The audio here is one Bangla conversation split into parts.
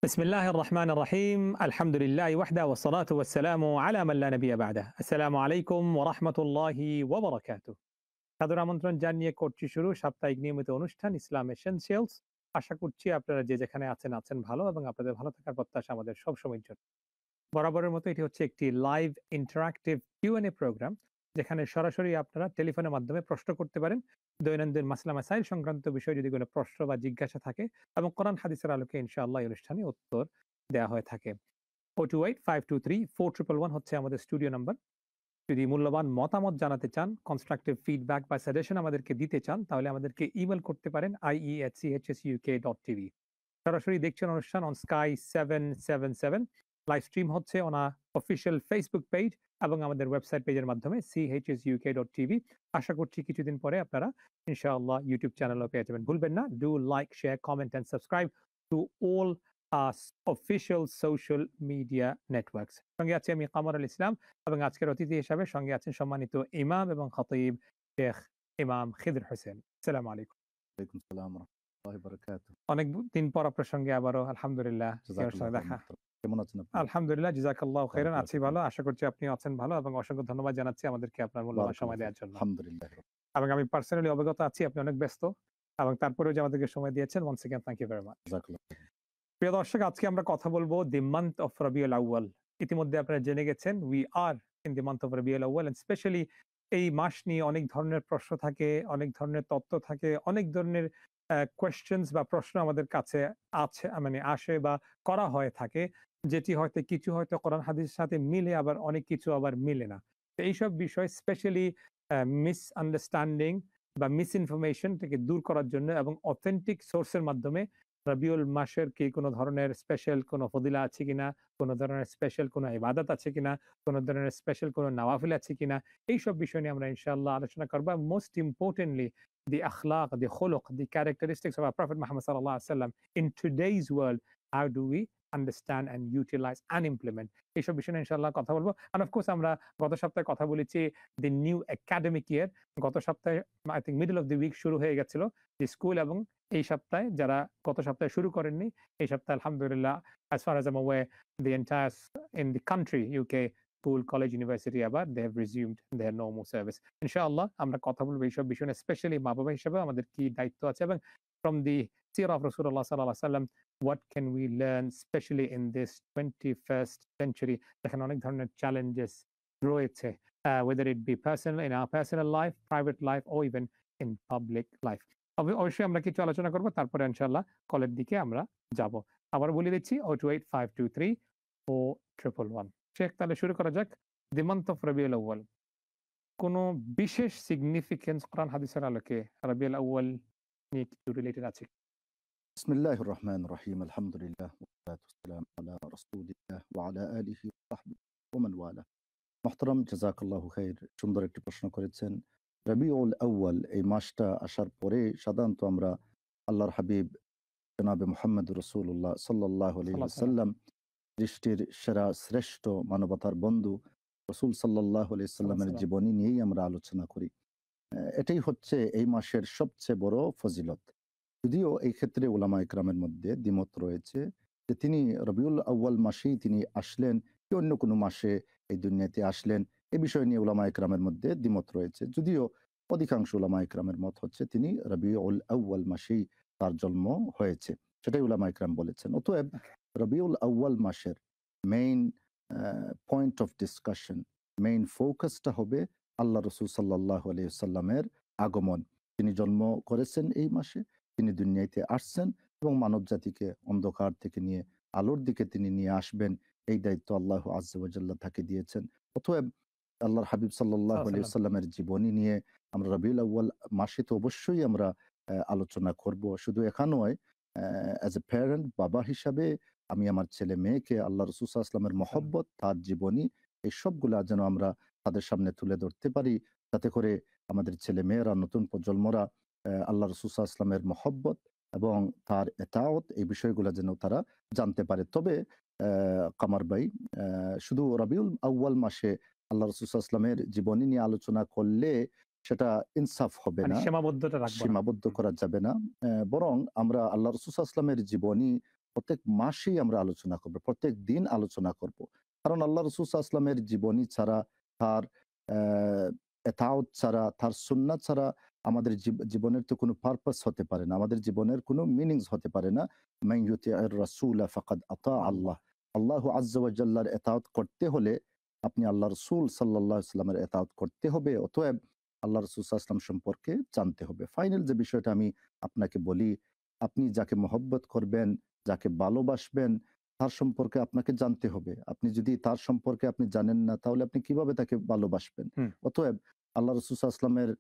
বিসমিল্লাহির রহমানির রহিম। আলহামদুলিল্লাহি ওয়াহদা ওয়াসসালাতু ওয়াসসালামু আলা মান লা নাবিয়্যা বা'দা। আসসালামু আলাইকুম ওয়া রাহমাতুল্লাহি ওয়া বারাকাতুহু। সাদর আমন্ত্রণ জানিয়ে করছি শুরু সাপ্তাহিক নিয়মিত অনুষ্ঠান ইসলাম এসেনশিয়ালস। আশা করছি আপনারা যে যেখানে আছেন ভালো এবং আপনাদের ভালো থাকার প্রত্যাশা আমাদের সবসময়ের জন্য। বরাবরের মতো এটি হচ্ছে একটি লাইভ ইন্টারঅ্যাক্টিভ কিউ&এ প্রোগ্রাম, যেখানে সরাসরি আপনারা টেলিফোনের মাধ্যমে প্রশ্ন করতে পারেন। দৈনন্দিন মাসলা মাসাইল সংক্রান্ত বিষয়ে যদি কোনো প্রশ্ন বা জিজ্ঞাসা থাকে এবং কোরআন হাদিসের আলোকে ইনশাআল্লাহ এই অনুষ্ঠানে উত্তর দেওয়া হয়ে থাকে। 028 523 4111 হচ্ছে আমাদের স্টুডিও নাম্বার। যদি মূল্যবান মতামত জানাতে চান, কনস্ট্রাকটিভ ফিডব্যাক বা সাজেশন আমাদেরকে দিতে চান, তাহলে আমাদেরকে ইমেল করতে পারেন ie@chsuk.tv। সরাসরি দেখছেন অনুষ্ঠান অন স্কাই 777। লাইভ স্ট্রিম হচ্ছে অন অফিসিয়াল ফেসবুক পেজ এবং আমাদের ওয়েবসাইট পেজের মাধ্যমে chsuk.tv। আশা করছি কিছুদিন পরে আপনারা ইনশাআল্লাহ ইউটিউব চ্যানেলও পেয়ে যাবেন। ভুলবেন না, do like, share, comment and subscribe to all official social media networks. সঙ্গে আছি আমি কামরুল ইসলাম এবং আজকের অতিথি হিসাবে সঙ্গে আছেন সম্মানিত ইমাম এবং খতিব শেখ ইমাম খিদর হোসেন। আসসালামু আলাইকুম। ওয়ালাইকুম সালাম ওয়া রাহমাতুল্লাহি ওয়া বারাকাতুহু। অনেক দিন পর আপনার সঙ্গে আবারও আলহামদুলিল্লাহ জাযাকাল্লাহু দেখা। খাইরান। কেমন আছেন আপনি? আলহামদুলিল্লাহ, জাযাকাল্লাহু খাইরান। বারাকাল্লাহু আছি ফিকুম। ভালো। আশা করছি আপনিও আছেন ভালো এবং অসংখ্য ধন্যবাদ জানাচ্ছি আমাদেরকে আপনার মূল্যবান সময় বারাকাল্লাহু দেওয়ার ফিক। জন্য। আলহামদুলিল্লাহ। এবং আমি পার্সোনালি অবগত আছি আপনি অনেক ব্যস্ত এবং তারপরেও যে আমাদেরকে সময় দিয়েছেন, once again thank you very much. জাযাকাল্লাহু খাইরান। প্রিয় দর্শক, আজকে আমরা কথা বলবো দি মান্থ অফ রবিউল আউয়াল। ইতিমধ্যে আপনারা জেনে গেছেন we are in the month of Rabiul Awal, and specially এই মাস নিয়ে অনেক ধরনের প্রশ্ন থাকে, অনেক ধরনের তথ্য থাকে, অনেক ধরনের কোয়েশ্চেনস বা প্রশ্ন আমাদের কাছে আছে, মানে আসে বা করা হয়ে থাকে, যেটি হয়তো কিছু হয়তো কোরআন হাদিসের সাথে মিলে, আবার অনেক কিছু আবার মিলে না। তো এইসব বিষয় স্পেশালি মিসআন্ডারস্ট্যান্ডিং বা মিসইনফরমেশন থেকে দূর করার জন্য এবং অথেন্টিক সোর্সের মাধ্যমে রবিউল মাসের কি কোনো ধরনের স্পেশাল কোনো ফজিলা আছে কিনা, কোনো ধরনের স্পেশাল কোনো ইবাদত আছে কিনা, কোনো ধরনের স্পেশাল কোনো নওয়াফিল আছে কিনা, এইসব বিষয় নিয়ে আমরা ইনশাআল্লাহ আলোচনা করব। Most importantly the akhlaq, the khuluq, the characteristics of our Prophet Muhammad sallallahu alaihi wasallam in today's world. How do we understand and utilize and implement? এইসব বিষয় নিয়ে ইনশাআল্লাহ কথা বলবো। And of course আমরা গত সপ্তাহে কথা বলেছি the new academic year। গত সপ্তাহে I think middle of the week শুরু হয়ে গেছিল যে স্কুল, এবং এই সপ্তাহে যারা গত সপ্তাহে শুরু করেননি, এই সপ্তাহে আলহামদুলিল্লাহ as far as I'm aware the entire in the country UK school, college, university আবার they have resumed their normal service। ইনশাআল্লাহ আমরা কথা বলবো এইসব বিষয় নিয়ে, স্পেশালি মা বাবা হিসেবে আমাদের কি দায়িত্ব আছে, এবং from the seerah of Rasulullah sallallahu alaihi wasallam what can we learn especially in this 21st century, যেখানে অনেক ধরনের চ্যালেঞ্জেস রয়েছে, whether it be personal, in our personal life, private life, or even in public life। অবশ্যই আমরা কিছু আলোচনা করব, তারপরে ইনশাআল্লাহ কলের দিকে আমরা যাব। আবার বলে দিচ্ছি 028 523 4111। শেখ, তাহলে শুরু করা যাক। দি মান্থ অফ রবিউল আউয়াল, কোনো বিশেষ সিগনিফিকেন্স কোরআন হাদিসের আলোকে রবিউল আউয়াল নিয়ে কিছু রিলেটেড আছে? বিসমিল্লাহির রহমানির রহিম। আলহামদুলিল্লাহ ওয়াসসালাতু ওয়াসসালামু আলা রাসূলিল্লাহ ওয়া আলা আলিহি ওয়া সাহবিহি ওয়া মান ওয়ালা। মুহতারাম, জাযাকাল্লাহু খাইর। সুন্দর একটি প্রশ্ন করেছেন। রবিউল আউয়াল এই মাসটা আসার পরে সাধারণত আমরা আল্লাহর হাবিব জনাবে মুহাম্মদুর রাসূলুল্লাহ সাল্লাল্লাহু আলাইহি সাল্লাল্লাহু আলাইহি ওয়াসাল্লাম, সৃষ্টির সেরা শ্রেষ্ঠ মানবতার বন্ধু রাসূল সাল্লাল্লাহু আলাইহি ওয়াসাল্লামের ওয়াসাল্লাম। জীবনী নিয়েই আমরা আলোচনা করি। এটাই হচ্ছে এই মাসের সবচেয়ে বড় ফজিলত। যদিও এই ক্ষেত্রে উলামা ইকরামের মধ্যে দ্বিমত রয়েছে যে তিনি রবিউল আউয়াল মাসেই তিনি আসলেন কি অন্য কোনো মাসে এই দুনিয়াতে আসলেন, এ বিষয় নিয়ে উলামা ইকরামের মধ্যে দ্বিমত রয়েছে। যদিও অধিকাংশ উলামা ইকরামের মত হচ্ছে তিনি রবিউল আউয়াল মাসেই তার জন্ম হয়েছে, সেটাই উলামা ইকরাম বলেছেন। অতএব রবিউল আউয়াল মাসের main point of discussion, main ফোকাসটা হবে আল্লাহ রসুল সাল্লাল্লাহু আলাইহি ওয়াসাল্লামের আগমন। তিনি জন্ম করেছেন এই মাসে, তিনি দুনিয়াতে আসছেন এবং মানব জাতিকে অন্ধকার থেকে নিয়ে আলোর দিকে তিনি নিয়ে আসবেন, এই দায়িত্ব আল্লাহ আজ্জা ওয়া জাল্লা তাকে দিয়েছেন। অতএব আল্লাহর হাবিব সাল্লাল্লাহু আলাইহি সাল্লাল্লাহু ওয়াসাল্লামের জীবনী নিয়ে আমরা রবিউল আউয়াল মাসে তো অবশ্যই আমরা আলোচনা করব। শুধু একা নয়, অ্যাজ এ প্যারেন্ট, বাবা হিসাবে আমি আমার ছেলে মেয়েকে আল্লাহ রসুল সাল্লাল্লাহু আলাইহি ওয়াসাল্লামের আলাইহি মহব্বত, তার জীবনী, এই সবগুলা যেন আমরা তাদের সামনে তুলে ধরতে পারি, যাতে করে আমাদের ছেলে মেয়েরা, নতুন প্রজন্মরা আল্লাহ রসুল সাল্লাল্লাহু আলাইহি ওয়াসাল্লামের মহব্বত এবং তার এতাওত, এই বিষয়গুলো যেন তারা জানতে পারে। তবে কামার ভাই, শুধু রবিউল আউয়াল মাসে আল্লাহ রসুল সাল্লাল্লাহু আলাইহি ওয়াসাল্লামের জীবনী নিয়ে আলোচনা করলে সেটা ইনসাফ হবে মানে না, সীমাবদ্ধতা রাখবো না। সীমাবদ্ধ করা যাবে না। বরং আমরা আল্লাহ রসুল সাল্লাল্লাহু আলাইহি ওয়াসাল্লামের জীবনী প্রত্যেক মাসেই আমরা আলোচনা করব, প্রত্যেক দিন আলোচনা করব। কারণ আল্লাহ রাসূল সাল্লাল্লাহু আলাইহি ওয়াসাল্লামের জীবনী ছাড়া, তার এতাওত ছাড়া, তার সুন্নাত ছাড়া আমাদের জীবনের তো কোনো পারপাস হতে পারে না। আমাদের জীবনের কোনো মিনিংস হতে পারে না। মান ইউতি'আর রাসূলা ফাকাদ আতা আল্লাহ। আল্লাহ। আল্লাহ আজ্জা ওয়া জাল্লার এতাওত করতে হলে আপনি আল্লাহ রাসূল সাল্লাল্লাহু আলাইহি ওয়াসাল্লামের এতাওত করতে হবে। অতএব আল্লাহ রাসূল সাল্লাল্লাহু আলাইহি ওয়াসাল্লাম সম্পর্কে জানতে হবে। ফাইনাল যে বিষয়টা আমি আপনাকে বলি, আপনি যাকে মহব্বত করবেন, যাকে ভালোবাসবেন, তার সম্পর্কে আপনাকে জানতে হবে। আপনি যদি তার সম্পর্কে আপনি জানেন না, তাহলে আপনি কিভাবে তাকে ভালোবাসবেন? হুম। অতএব আল্লাহ রাসূল সাল্লাল্লাহু আলাইহি ওয়াসাল্লামের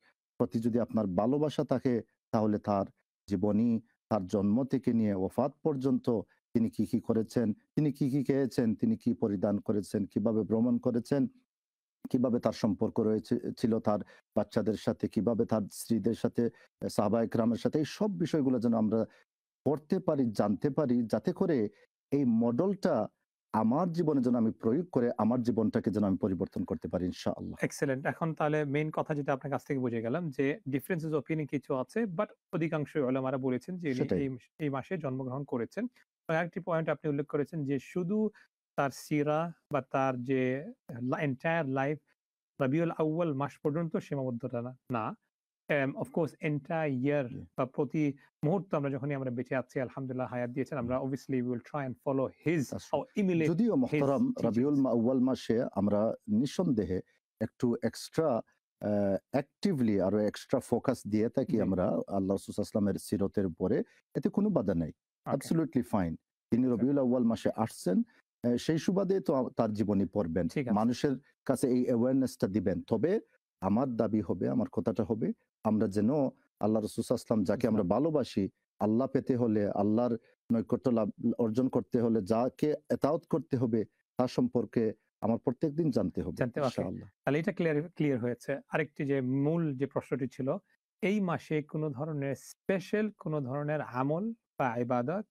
প্রতি যদি আপনার ভালোবাসা থাকে, তাহলে তার জীবনী, তার জন্ম থেকে নিয়ে ওফাত পর্যন্ত তিনি কি, কি করেছেন, তিনি কি, কি খেয়েছেন, তিনি কি পরিধান করেছেন, কিভাবে ভ্রমণ করেছেন, কিভাবে তার সম্পর্ক ছিল তার বাচ্চাদের সাথে, কিভাবে তার স্ত্রীদের সাথে, সাহাবায়ে কেরামের সাথে, এই সব বিষয়গুলো যেন আমরা পড়তে পারি, জানতে পারি, যাতে করে এই মডেলটা আমার জীবনে যেন আমি প্রয়োগ করে আমার জীবনটাকে যেন আমি পরিবর্তন করতে পারি ইনশাআল্লাহ। এক্সেলেন্ট। এখন তাহলে মেইন কথা যেটা আপনার কাছ থেকে বুঝে গেলাম যে ডিফারেন্সেস অফ ওপিনিয়ন কিছু আছে, বাট অধিকাংশ উলামারা বলেছেন যে ইনি সেটাই। এই মাসে জন্মগ্রহণ করেছেন। আরেকটি পয়েন্ট আপনি উল্লেখ করেছেন যে শুধু তার সিরা বা তার যে এন্টায়ার লাইফ রাবিউল আউয়াল মাস পর্যন্ত সীমাবদ্ধতা না। অফ কোর্স এন্টায়ার ইয়ার জি, বা প্রতি মুহূর্ত আমরা যখনই আমরা বেঁচে আছি আলহামদুলিল্লাহ হায়াত দিয়েছেন, হুম, আমরা obviously we will try and follow his that's or right. emulate যদিও his মোহতারাম teachings. রাবিউল আউয়াল মাসে আমরা নিঃসন্দেহে একটু এক্সট্রা অ্যাক্টিভলি আরো এক্সট্রা ফোকাস দিয়ে থাকি জি, আমরা আল্লাহ রাসূল সাল্লাল্লাহু আলাইহি ওয়াসাল্লামের সিরতের উপরে। এতে কোনো বাধা নাই। ওকে। Absolutely fine. তিনি রবিউল আউয়াল মাসে আসছেন। সেই সুবাদে তো তার জীবনী পড়বেন। ঠিক আছে। মানুষের কাছে এই অ্যাওয়ারনেসটা দিবেন। তবে আমার দাবি হবে, আমার কথাটা হবে, আমরা যেন আল্লাহ রাসূল সাল্লাল্লাহু আলাইহি ওয়াসাল্লাম যাকে আমরা ইসলাম ভালোবাসি, আল্লাহ পেতে হলে, আল্লাহর নৈকট্য লাভ অর্জন করতে হলে, যাকে এতাওত করতে হবে, তার সম্পর্কে আমার প্রত্যেকদিন জানতে হবে জানতে ওকে। ইনশাআল্লাহ। তাহলে এটা ক্লিয়ার হয়েছে। আরেকটি যে মূল যে প্রশ্নটি ছিল, এই মাসে কোন ধরনের স্পেশাল কোন ধরনের আমল বা ইবাদত,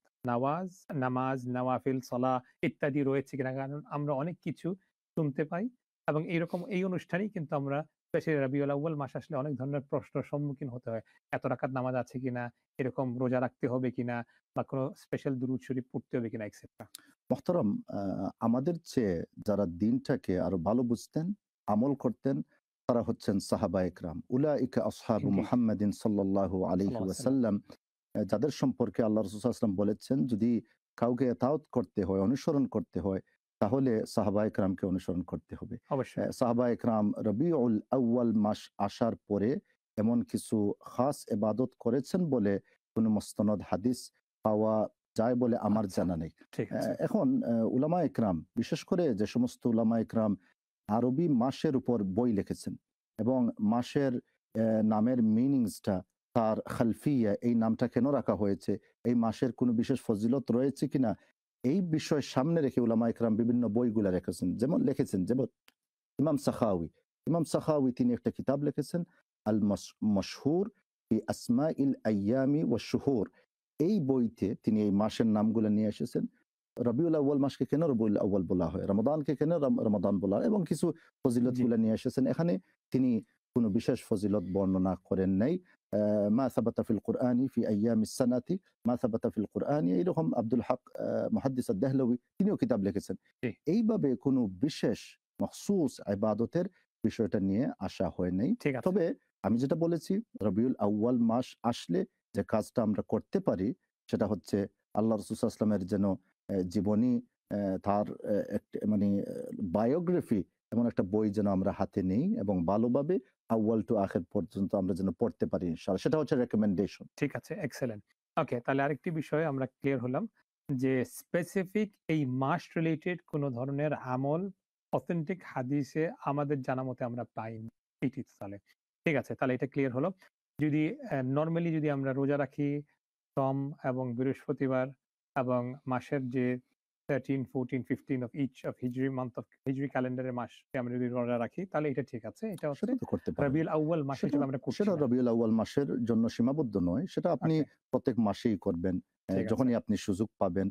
নামাজ, নওয়াফিল, সালাহ ইত্যাদি রয়েছে কিনা? কারণ আমরা অনেক কিছু শুনতে পাই এবং এইরকম এই অনুষ্ঠানেই কিন্তু আমরা স্পেশালি রাবিউল আউয়াল মাস আসলে অনেক ধরনের প্রশ্নের সম্মুখীন হতে হয়। এত রাকাত নামাজ আছে কিনা? এরকম রোজা রাখতে হবে কিনা? বা কোন স্পেশাল দুরূদ শরীফ পড়তে হবে কিনা এটসেট্রা। মোহতারাম, আমাদের চেয়ে যারা দিনটাকে আরো ভালো বুঝতেন, আমল করতেন, তারা হচ্ছেন সাহাবায়ে কেরাম। উলাইকা আসহাবু ইনডিড মুহাম্মাদিন সাল্লাল্লাহু আলাইহি সাল্লাল্লাহু আলাইহি ওয়াসাল্লাম। ওয়াসাল্লাম। যাদের সম্পর্কে আল্লাহ রাসূল সাল্লাল্লাহু আলাইহি ওয়াসাল্লাম বলেছেন, যদি কাউকে এতাওত করতে হয়, অনুসরণ করতে হয়, তাহলে সাহাবায়ে কেরামকে অনুসরণ করতে হবে। অবশ্যই। সাহাবায়ে কেরাম রবিউল আউয়াল মাস আসার পরে এমন কিছু খাস ইবাদত করেছেন বলে কোন মুস্তানাদ হাদিস পাওয়া যায় বলে আমার আচ্ছা, জানা নেই। ঠিক আছে। এখন উলামায়ে কেরাম, বিশেষ করে যে সমস্ত উলামায়ে কেরাম আরবি মাসের উপর বই লিখেছেন এবং মাসের নামের মিনিংসটা, তার খালফিয়া, এই নামটা কেন রাখা হয়েছে, এই মাসের কোনো বিশেষ ফজিলত রয়েছে কিনা, এই বিষয় সামনে রেখে উলামায়ে কেরাম বিভিন্ন বইগুলা যেমন ইমাম সাখাওয়ী। ইমাম সাখাওয়ী তিনি একটা কিতাব লিখেছেন আল মশহুর ফি আসমাইল আইয়ামি ওয়াশ শুহুর। এই বইতে তিনি এই মাসের নামগুলো নিয়ে এসেছেন। রবিউল আউয়াল মাসকে কেন রবিউল আউয়াল বলা হয়? রমাদানকে কেন রমাদান বলা হয়? এবং কিছু জি, ফজিলতগুলো নিয়ে এসেছেন। এখানে তিনি কোনো বিশেষ ফজিলত বর্ণনা করেন নাই। মা সাবাতা ফিল কুরআনি ফি আইয়ামিস সানাতি মা সাবাতা ফিল কুরআনি, এরকম আব্দুল হক মুহাদ্দিস আদ-দেহলভী তিনিও কিতাব লিখেছেন। জি, এইভাবে কোনো বিশেষ মখসুস ইবাদতের বিষয়টা নিয়ে আসা হয় নাই। ঠিক আছে। তবে আমি যেটা বলেছি, রবিউল আউয়াল মাস আসলে যে কাজটা আমরা করতে পারি, সেটা হচ্ছে আল্লাহ রাসূল সাল্লাল্লাহু আলাইহি ওয়াসাল্লামের যেন জীবনী, তার মানে বায়োগ্রাফি, এমন একটা বই যেন আমরা হাতে নেই এবং ভালোভাবে আউয়াল টু আখির পর্যন্ত আমরা যেন পড়তে পারি ইনশাআল্লাহ। সেটা হচ্ছে রিকমেন্ডেশন। ঠিক আছে, এক্সেলেন্ট। ওকে, তাহলে আরেকটি বিষয় আমরা ক্লিয়ার হলাম যে স্পেসিফিক এই মাস রিলেটেড কোন ধরনের আমল অথেন্টিক হাদিসে আমাদের জানা মতে আমরা পাইনি। এটি তাহলে। ঠিক আছে, তাহলে এটা ক্লিয়ার হলো। যদি নরমালি যদি আমরা রোজা রাখি সোম এবং বৃহস্পতিবার এবং মাসের যে 13, 14, 15 অফ ইচ অফ হিজরি মান্থ অফ হিজরি ক্যালেন্ডারের মাসকে আমরা যদি রোজা রাখি তাহলে এটা ঠিক আছে। এটা হচ্ছে সেটা তো করতে পারেন। রাবিউল আউয়াল মাস সেটা হিসেবে আমরা করছি সেটা না। রবিউল আউয়াল মাসের জন্য সীমাবদ্ধ নয়। সেটা আপনি ওকে, প্রত্যেক মাসেই করবেন। ঠিক আছে। যখনই আপনি সুযোগ পাবেন,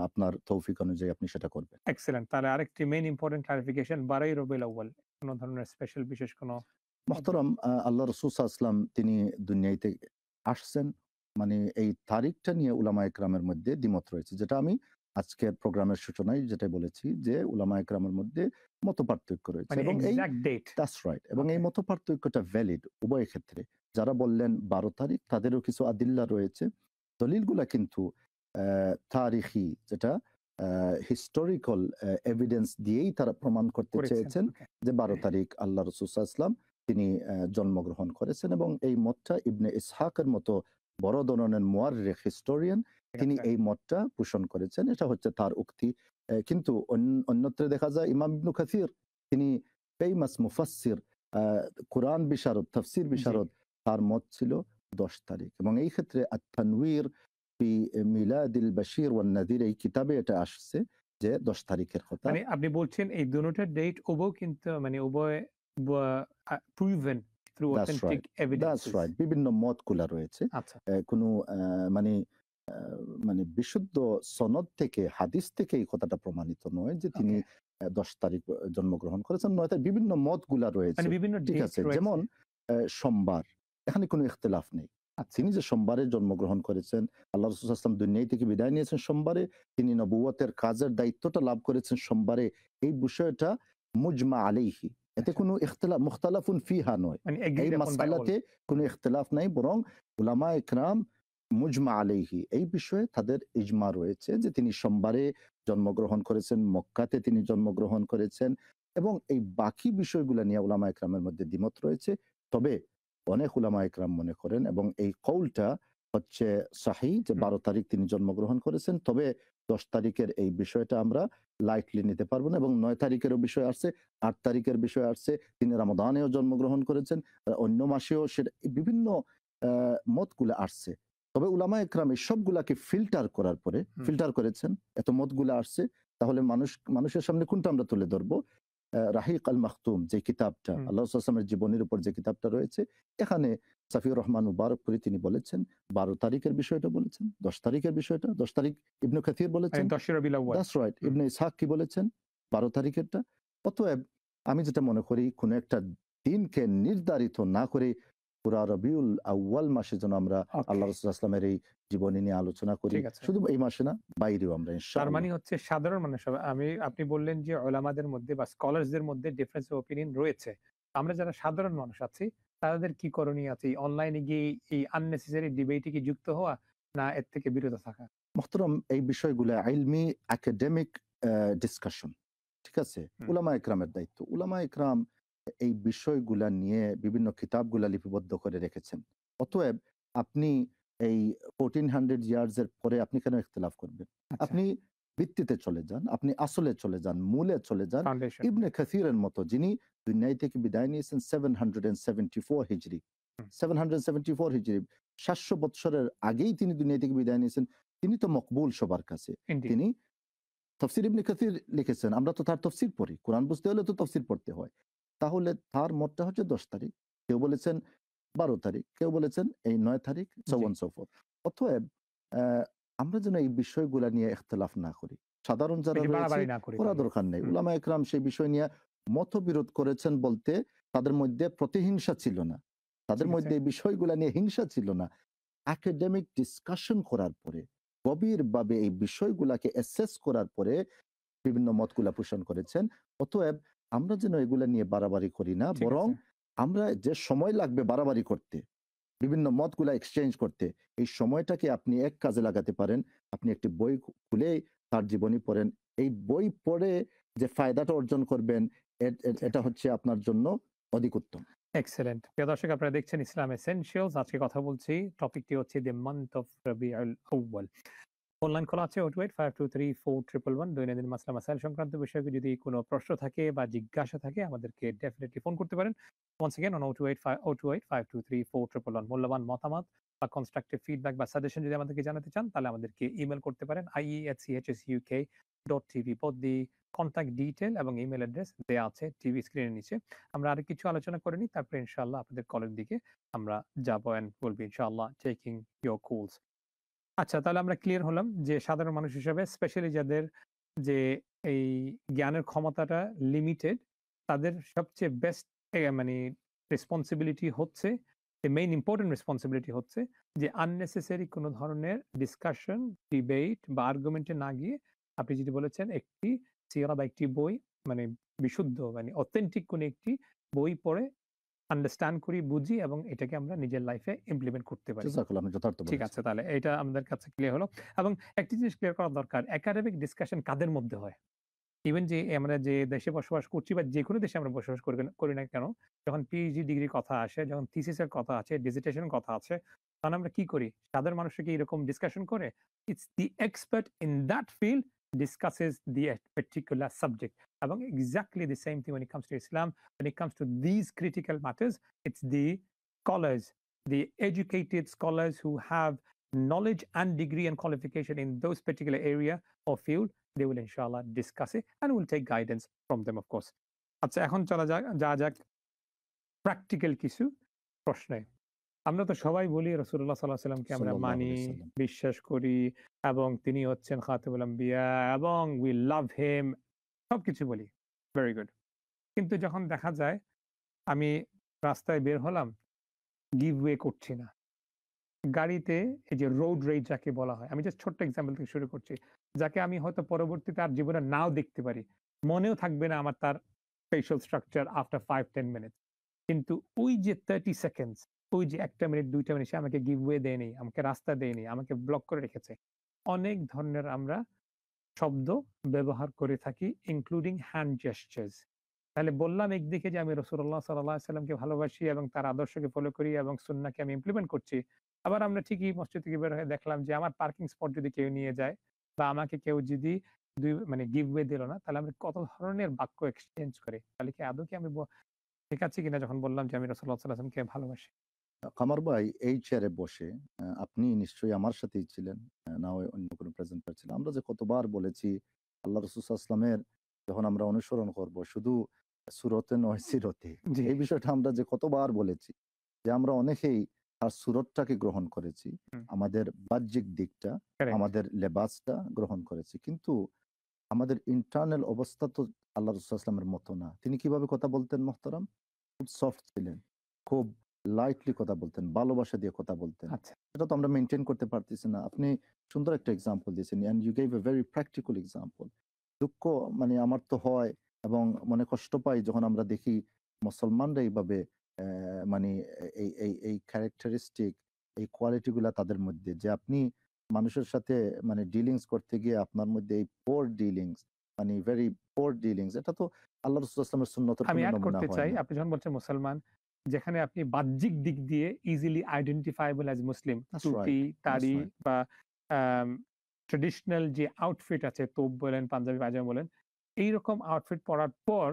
আপনার তৌফিক অনুযায়ী আপনি সেটা করবেন। এক্সেলেন্ট। তাহলে আরেকটি main important clarification ১২ই Rabiul Awal. কোন ধরনের স্পেশাল বিশেষ কোন মোহতারাম, আল্লাহ রাসূল সাল্লাল্লাহু আলাইহি ওয়াসাল্লাম তিনি দুনিয়াতে আসছেন। মানে এই তারিখটা নিয়ে উলামা একরামের মধ্যে দ্বিমত রয়েছে, যেটা আমি আজকের প্রোগ্রামের সূচনায় যেটা বলেছি যে উলামা একরামের মধ্যে মত পার্থক্য রয়েছে মানে এবং এই এক্সাক্ট ডেট। দ্যাটস রাইট, এবং এই ওকে। মত পার্থক্যটা ভ্যালিড উভয় ক্ষেত্রে। যারা বললেন 12 তারিখ তাদেরও কিছু আদিল্লা রয়েছে, দলিলগুলা কিন্তু তারিখি, যেটা হিস্টোরিক্যাল এভিডেন্স দিয়েই তারা প্রমাণ করতে করেছেন। চেয়েছেন ওকে। যে 12 তারিখ আল্লাহ রাসূল সাল্লাল্লাহু আলাইহি ওয়াসাল্লাম তিনি জন্মগ্রহণ করেছেন, এবং এই মতটা ইবনে ইসহাকের মতো বড় ধরনের মুয়াররিখ হিস্টোরিয়ান ঠিক তিনি আছে। এই মতটা পোষণ করেছেন। এটা হচ্ছে তার উক্তি। কিন্তু অন্যত্রে দেখা যায় ইমাম ইবনে কাসির, তিনি ফেমাস মুফাসসির, আ কুরআন বিশারদ, তাফসীর জি। বিশারদ, তার মত ছিল 10 তারিখ, এবং এই ক্ষেত্রে আত-তানওয়ীর ফি মিলাদিল বাশীর ওয়ান নাযীর এই কিতাবে এটা আসছে যে 10 তারিখের কথা। মানে আপনি বলছেন এই দোনোটার ডেট উভয় কিন্তু মানে উভয় proven through that's authentic right, that's evidences. Right. বিভিন্ন মতগুলা রয়েছে। আচ্ছা। কোনো মানে আ মানে বিশুদ্ধ সনদ থেকে, হাদিস থেকে এই কথাটা প্রমাণিত নয় যে তিনি ওকে। ১০ তারিখ জন্মগ্রহণ করেছেন। নয়, তার বিভিন্ন মতগুলা মানে রয়েছে। বিভিন্ন ঠিক ডেট আছে? রয়েছে। যেমন সোমবার, এখানে কোনো ইখতিলাফ নেই। আচ্ছা। তিনি যে সোমবারে জন্মগ্রহণ করেছেন, আল্লাহ রাসূল সাল্লাল্লাহু আলাইহি ওয়াসাল্লাম দুনিয়া থেকে বিদায় নিয়েছেন সোমবারে, তিনি নবুয়তের কাজের দায়িত্বটা লাভ করেছেন সোমবারে, এই বিষয়টা মুজমা আলাইহি। এতে আচ্ছা। কোনো মুখতালাফুন ফিহা নয়। মানে এই এগ্রিড আপন বাই অল। মাসআলাতে কোনো ইখতিলাফ নাই, বরং উলামায়ে ইকরাম মুজমা আলাইহি এই বিষয়ে তাদের ইজমা রয়েছে যে তিনি সোমবারে জন্মগ্রহণ করেছেন, মক্কাতে তিনি জন্মগ্রহণ করেছেন, এবং এই বাকি বিষয়গুলো নিয়ে উলামায়ে ইকরামের মধ্যে দ্বিমত রয়েছে। তবে অনেক উলামায়ে ইকরাম মনে করেন, এবং এই কওলটা হচ্ছে সহিহ, যে হুম। 12 তারিখ তিনি জন্মগ্রহণ করেছেন। তবে 10 তারিখের এই বিষয়টা আমরা লাইটলি নিতে পারব না, এবং 9 তারিখেরও বিষয় আসছে, 8 তারিখের বিষয় আসছে, তিনি রমাদানেও জন্মগ্রহণ করেছেন, অন্য মাসেও সেটা, বিভিন্ন মতগুলা আসছে। তবে উলামায়ে ইকরাম এই সবগুলাকে ফিল্টার করার পরে হুম। ফিল্টার করেছেন। এত মতগুলা আসছে, তাহলে মানুষের সামনে কোনটা আমরা তুলে ধরবো? রাহিক আল মাখতুম যে কিতাবটা, হুম। আল্লাহ রাসূল সাল্লাল্লাহু আলাইহি ওয়াসাল্লামের জীবনীর উপর যে কিতাবটা রয়েছে, এখানে সাফিউর রহমান মুবারকপুরী তিনি বলেছেন 12 তারিখের বিষয়টা বলেছেন, 10 তারিখের বিষয়টা, 10 তারিখ ইবনে কাসির মানে বলেছেন, 10 রবিউল আউয়াল। That's right. হুম। ইবনে ইসহাক কি বলেছেন? 12 তারিখেরটা। অতএব আমি যেটা মনে করি, কোন একটা দিনকে নির্ধারিত না করে পুরা রবিউল আউয়াল মাসে যেন আমরা ওকে। আল্লাহ রাসূল সাল্লাল্লাহু আলাইহি ওয়াসাল্লামের এই জীবনী নিয়ে আলোচনা করি। ঠিক আছে। শুধু এই মাসে না, বাইরেও আমরা তার ইনশাআল্লাহ। মানে হচ্ছে সাধারণ মানুষ হবে। আপনি বললেন যে উলামাদের মধ্যে বা স্কলারসদের মধ্যে ডিফারেন্স অফ ওপিনিয়ন রয়েছে। আমরা যারা সাধারণ মানুষ আছি তাদের কি করণীয় আছে? এই অনলাইনে গিয়ে এই আননেসেসারি ডিবেটে কি যুক্ত হওয়া না এর থেকে বিরত থাকা? মোহতারাম, এই বিষয়গুলো ইলমি একাডেমিক ডিসকাশন। ঠিক আছে? হুম। উলামা ইকরামের দায়িত্ব। উলামা ইকরাম এই বিষয়গুলা নিয়ে বিভিন্ন কিতাবগুলা লিপিবদ্ধ করে রেখেছেন। অতএব আপনি এই 1400 ইয়ার্স এর পরে আপনি কেন ইখতিলাফ করবেন? আচ্ছা। আপনি ভিত্তিতে চলে যান, আপনি আসলে চলে যান, মূলে চলে যান। ফাউন্ডেশন। ইবনে কাসিরের মতো, যিনি দুনিয়া থেকে বিদায় নিয়েছেন 774 হিজরি। হুম। 774 হিজরি, ৭০০ বৎসরের আগেই তিনি দুনিয়া থেকে বিদায় নিয়েছেন। তিনি তো মকবুল সবার কাছে। ইনডিড। তিনি তাফসীর ইবনে কাসির লিখেছেন। আমরা তো তার তাফসীর পড়ি। কোরআন বুঝতে হলে তো তাফসীর পড়তে হয়। তাহলে তার মতটা হচ্ছে ১০ তারিখ। কেউ বলেছেন ১২ তারিখ, কেউ বলেছেন এই ৯ তারিখ, so G. on so forth। অতএব অ্যা আমরা যেন এই বিষয়গুলা নিয়ে ইখতিলাফ না করি। সাধারণ যারা বেশি রয়েছে বাড়াবাড়ি না করি করা তাহলে। দরকার নেই। হুম। উলামা ইকরাম সেই বিষয় নিয়ে মতবিরোধ করেছেন বলতে তাদের মধ্যে প্রতিহিংসা ছিল না। তাদের ঠিক আছে। মধ্যে এই বিষয়গুলা নিয়ে হিংসা ছিল না। একাডেমিক ডিসকাশন করার পরে, গভীরভাবে এই বিষয়গুলাকে অ্যাসেস করার পরে বিভিন্ন মতগুলা পোষণ করেছেন। অতএব আমরা যেন এগুলা নিয়ে বাড়াবাড়ি করি না, ঠিক বরং আছে। আমরা যে সময় লাগবে বাড়াবাড়ি করতে, বিভিন্ন মতগুলা এক্সচেঞ্জ করতে, এই সময়টাকে আপনি এক কাজে লাগাতে পারেন। আপনি একটি বই খুলে তার জীবনী পড়েন। এই বই পড়ে যে ফায়দাটা অর্জন করবেন, জি। এটা হচ্ছে আপনার জন্য অধিক উত্তম। এক্সেলেন্ট। প্রিয় দর্শক আপনারা দেখছেন ইসলাম এসেনশিয়ালস। আজকে কথা বলছি। টপিকটি হচ্ছে the month of Rabiul Awal. Online খোলা আছে 028523411 দৈনন্দিন মাসলা মাসাইল সংক্রান্ত বিষয়ে যদি কোনো প্রশ্ন থাকে বা জিজ্ঞাসা থাকে আমাদেরকে ডেফিনিটলি ফোন করতে পারেন। ওয়ান্স এগেইন অন 028523411 মূল্যবান মতামত বা কনস্ট্রাকটিভ ফিডব্যাক বা সাজেশন যদি আমাদেরকে জানাতে চান তাহলে আমাদেরকে ইমেল করতে পারেন ie@chsuk.tv both the contact detail এবং ইমেল অ্যাড্রেস দেয়া আছে টিভি স্ক্রিনের নিচে। আমরা আরো কিছু আলোচনা করে নিই তারপরে ইনশাআল্লাহ আপনাদের কলের দিকে আমরা যাব এন্ড উইল বি ইনশাআল্লাহ টেকিং ইওর কলস। আচ্ছা, তাহলে আমরা ক্লিয়ার হলাম যে সাধারণ মানুষ হিসেবে স্পেশালি যাদের যে এই জ্ঞানের ক্ষমতাটা লিমিটেড তাদের সবচেয়ে বেস্ট মানে রেসপন্সিবিলিটি হচ্ছে দ্য মেইন ইম্পর্টেন্ট রেসপন্সিবিলিটি হচ্ছে যে আননেসেসারি কোনো ধরনের ডিসকাশন, ডিবেট বা আর্গুমেন্টে না গিয়ে আপনি যেটি বলেছেন একটি সিরা বা একটি বই মানে বিশুদ্ধ মানে অথেন্টিক কোনো একটি বই পড়ে আন্ডারস্ট্যান্ড করি, বুঝি এবং এটাকে আমরা নিজের লাইফে ইমপ্লিমেন্ট করতে পারি। জাযাকাল্লাহ, আপনি যথার্থ ঠিক বলেছেন। আছে, তাহলে এটা আমাদের কাছে ক্লিয়ার হলো। এবং একটি জিনিস ক্লিয়ার করা দরকার, একাডেমিক ডিসকাশন কাদের মধ্যে হয়? ইভেন যে আমরা যে দেশে বসবাস করছি বা যেকোনো দেশে আমরা বসবাস করি না কেন, যখন পিএইচডি ডিগ্রির কথা আসে, যখন থিসিসের কথা আছে, ডিসিটেশন এর কথা আছে, তখন আমরা কি করি? সাধারণ মানুষরা কি এরকম ডিসকাশন করে? It's the expert in that field discusses the particular subject. এবং exactly the same thing when it comes to Islam, when it comes to these critical matters, it's the scholars, the educated scholars who have knowledge and degree and qualification in those particular area or field, they will inshallah discuss it and will take guidance from them of course. আচ্ছা, এখন যাওয়া যাক প্র্যাকটিক্যাল কিছু প্রশ্নে। আমরা তো সবাই বলি রাসূলুল্লাহ সাল্লাল্লাহু আলাইহি সাল্লামকে আমরা সাল্লাল্লাহু মানি, আলাইহি সাল্লাম। বিশ্বাস করি এবং তিনি হচ্ছেন খাতামুল আম্বিয়া এবং we love him সবকিছু বলি। Very good. কিন্তু যখন দেখা যায় আমি রাস্তায় বের হলাম, গিভ ওয়ে করছি না। গাড়িতে এই যে রোড রেজ যাকে বলা হয়, আমি জাস্ট ছোট্ট এক্সাম্পল থেকে শুরু করছি। যাকে আমি হয়তো পরবর্তীতে আর জীবনে নাও দেখতে পারি। মনেও থাকবে না আমার তার ফেসিয়াল স্ট্রাকচার আফটার 5-10 মিনিটস। কিন্তু ওই যে 30 সেকেন্ডস, ওই যে ১ টা মিনিট ২ টা মিনিট সে আমাকে গিভ ওয়ে দেয়নি, আমাকে রাস্তা দেয়নি, আমাকে ব্লক করে রেখেছে। অনেক ধরনের আমরা শব্দ ব্যবহার করে থাকি ইনক্লুডিং হ্যান্ড জেস্চার্স। তাহলে বললাম একদিকে যে আমি রাসূলুল্লাহ সাল্লাল্লাহু আলাইহি সাল্লামকে ভালোবাসি এবং তার আদর্শকে ফলো করি এবং সুন্নাহকে আমি ইমপ্লিমেন্ট করছি। আবার আমরা ঠিকই মসজিদ থেকে বের হয়ে দেখলাম যে আমার পার্কিং স্পট যদি কেউ নিয়ে যায় বা আমাকে কেউ যদি মানে গিভ ওয়ে দিল না, তাহলে আমি কত ধরনের বাক্য এক্সচেঞ্জ করি। তাহলে কি আদৌ কি আমি ঠিক আছে কিনা যখন বললাম যে আমি রাসূলুল্লাহ সাল্লাল্লাহু আলাইহি ওয়াসাল্লামকে ভালোবাসি? কামার ভাই, এই চেয়ারে বসে আপনি নিশ্চয়ই আমার সাথেই ছিলেন, না হয় অন্য কোনো প্রেজেন্টার ছিলেন। আমরা যে কতবার বলেছি আল্লাহ রাসূল সাল্লাল্লাহু আলাইহি ওয়াসাল্লামের যখন আমরা অনুসরণ করব শুধু সুরতে নয় সিরতে। জি, এই বিষয়টা আমরা যে কতবার বলেছি যে আমরা অনেকেই তার সুরতটাকে গ্রহণ করেছি, হুম, আমাদের বাহ্যিক দিকটা, কারেক্ট। আমাদের লেবাসটা গ্রহণ করেছি। কিন্তু আমাদের ইন্টারনাল অবস্থা তো আল্লাহ রাসূল সাল্লাল্লাহু আলাইহি ওয়াসাল্লামের মতো না। তিনি কিভাবে কথা বলতেন মুহতারাম? খুব সফট ছিলেন। খুব লাইটলি কথা বলতেন, ভালোবাসা দিয়ে কথা বলতেন। আচ্ছা। সেটা তো আমরা মেইনটেইন করতে পারতেছি না। আপনি সুন্দর একটা এক্সাম্পল দিয়েছেন and you gave a very practical example. দুঃখ মানে আমার তো হয় এবং মনে কষ্ট পাই যখন আমরা দেখি মুসলমানরা এইভাবে মানে এই ক্যারেক্টারিস্টিক, এই কোয়ালিটি গুলা তাদের মধ্যে, যে আপনি মানুষের সাথে মানে ডিলিংস করতে গিয়ে আপনার মধ্যে এই পোর ডিলিংস, মানে ভেরি পোর ডিলিংস, এটা তো আল্লাহ রাসূল সাল্লাল্লাহু আলাইহি ওয়াসাল্লামের সুন্নতের আমি কোনো এড নমুনা করতে হয় চাই, না। আপনি যখন বলছেন মুসলমান, যেখানে আপনি বাহ্যিক দিক দিয়ে ইজিলি আইডেন্টিফায়েবল অ্যাজ মুসলিম, দ্যাটস টুপি, রাইট, দ্যাটস দাড়ি রাইট। বা আম ট্র্যাডিশনাল যে আউটফিট আছে, তোপ বলেন, পাঞ্জাবি পায়জামা বলেন, এইরকম আউটফিট পরার পর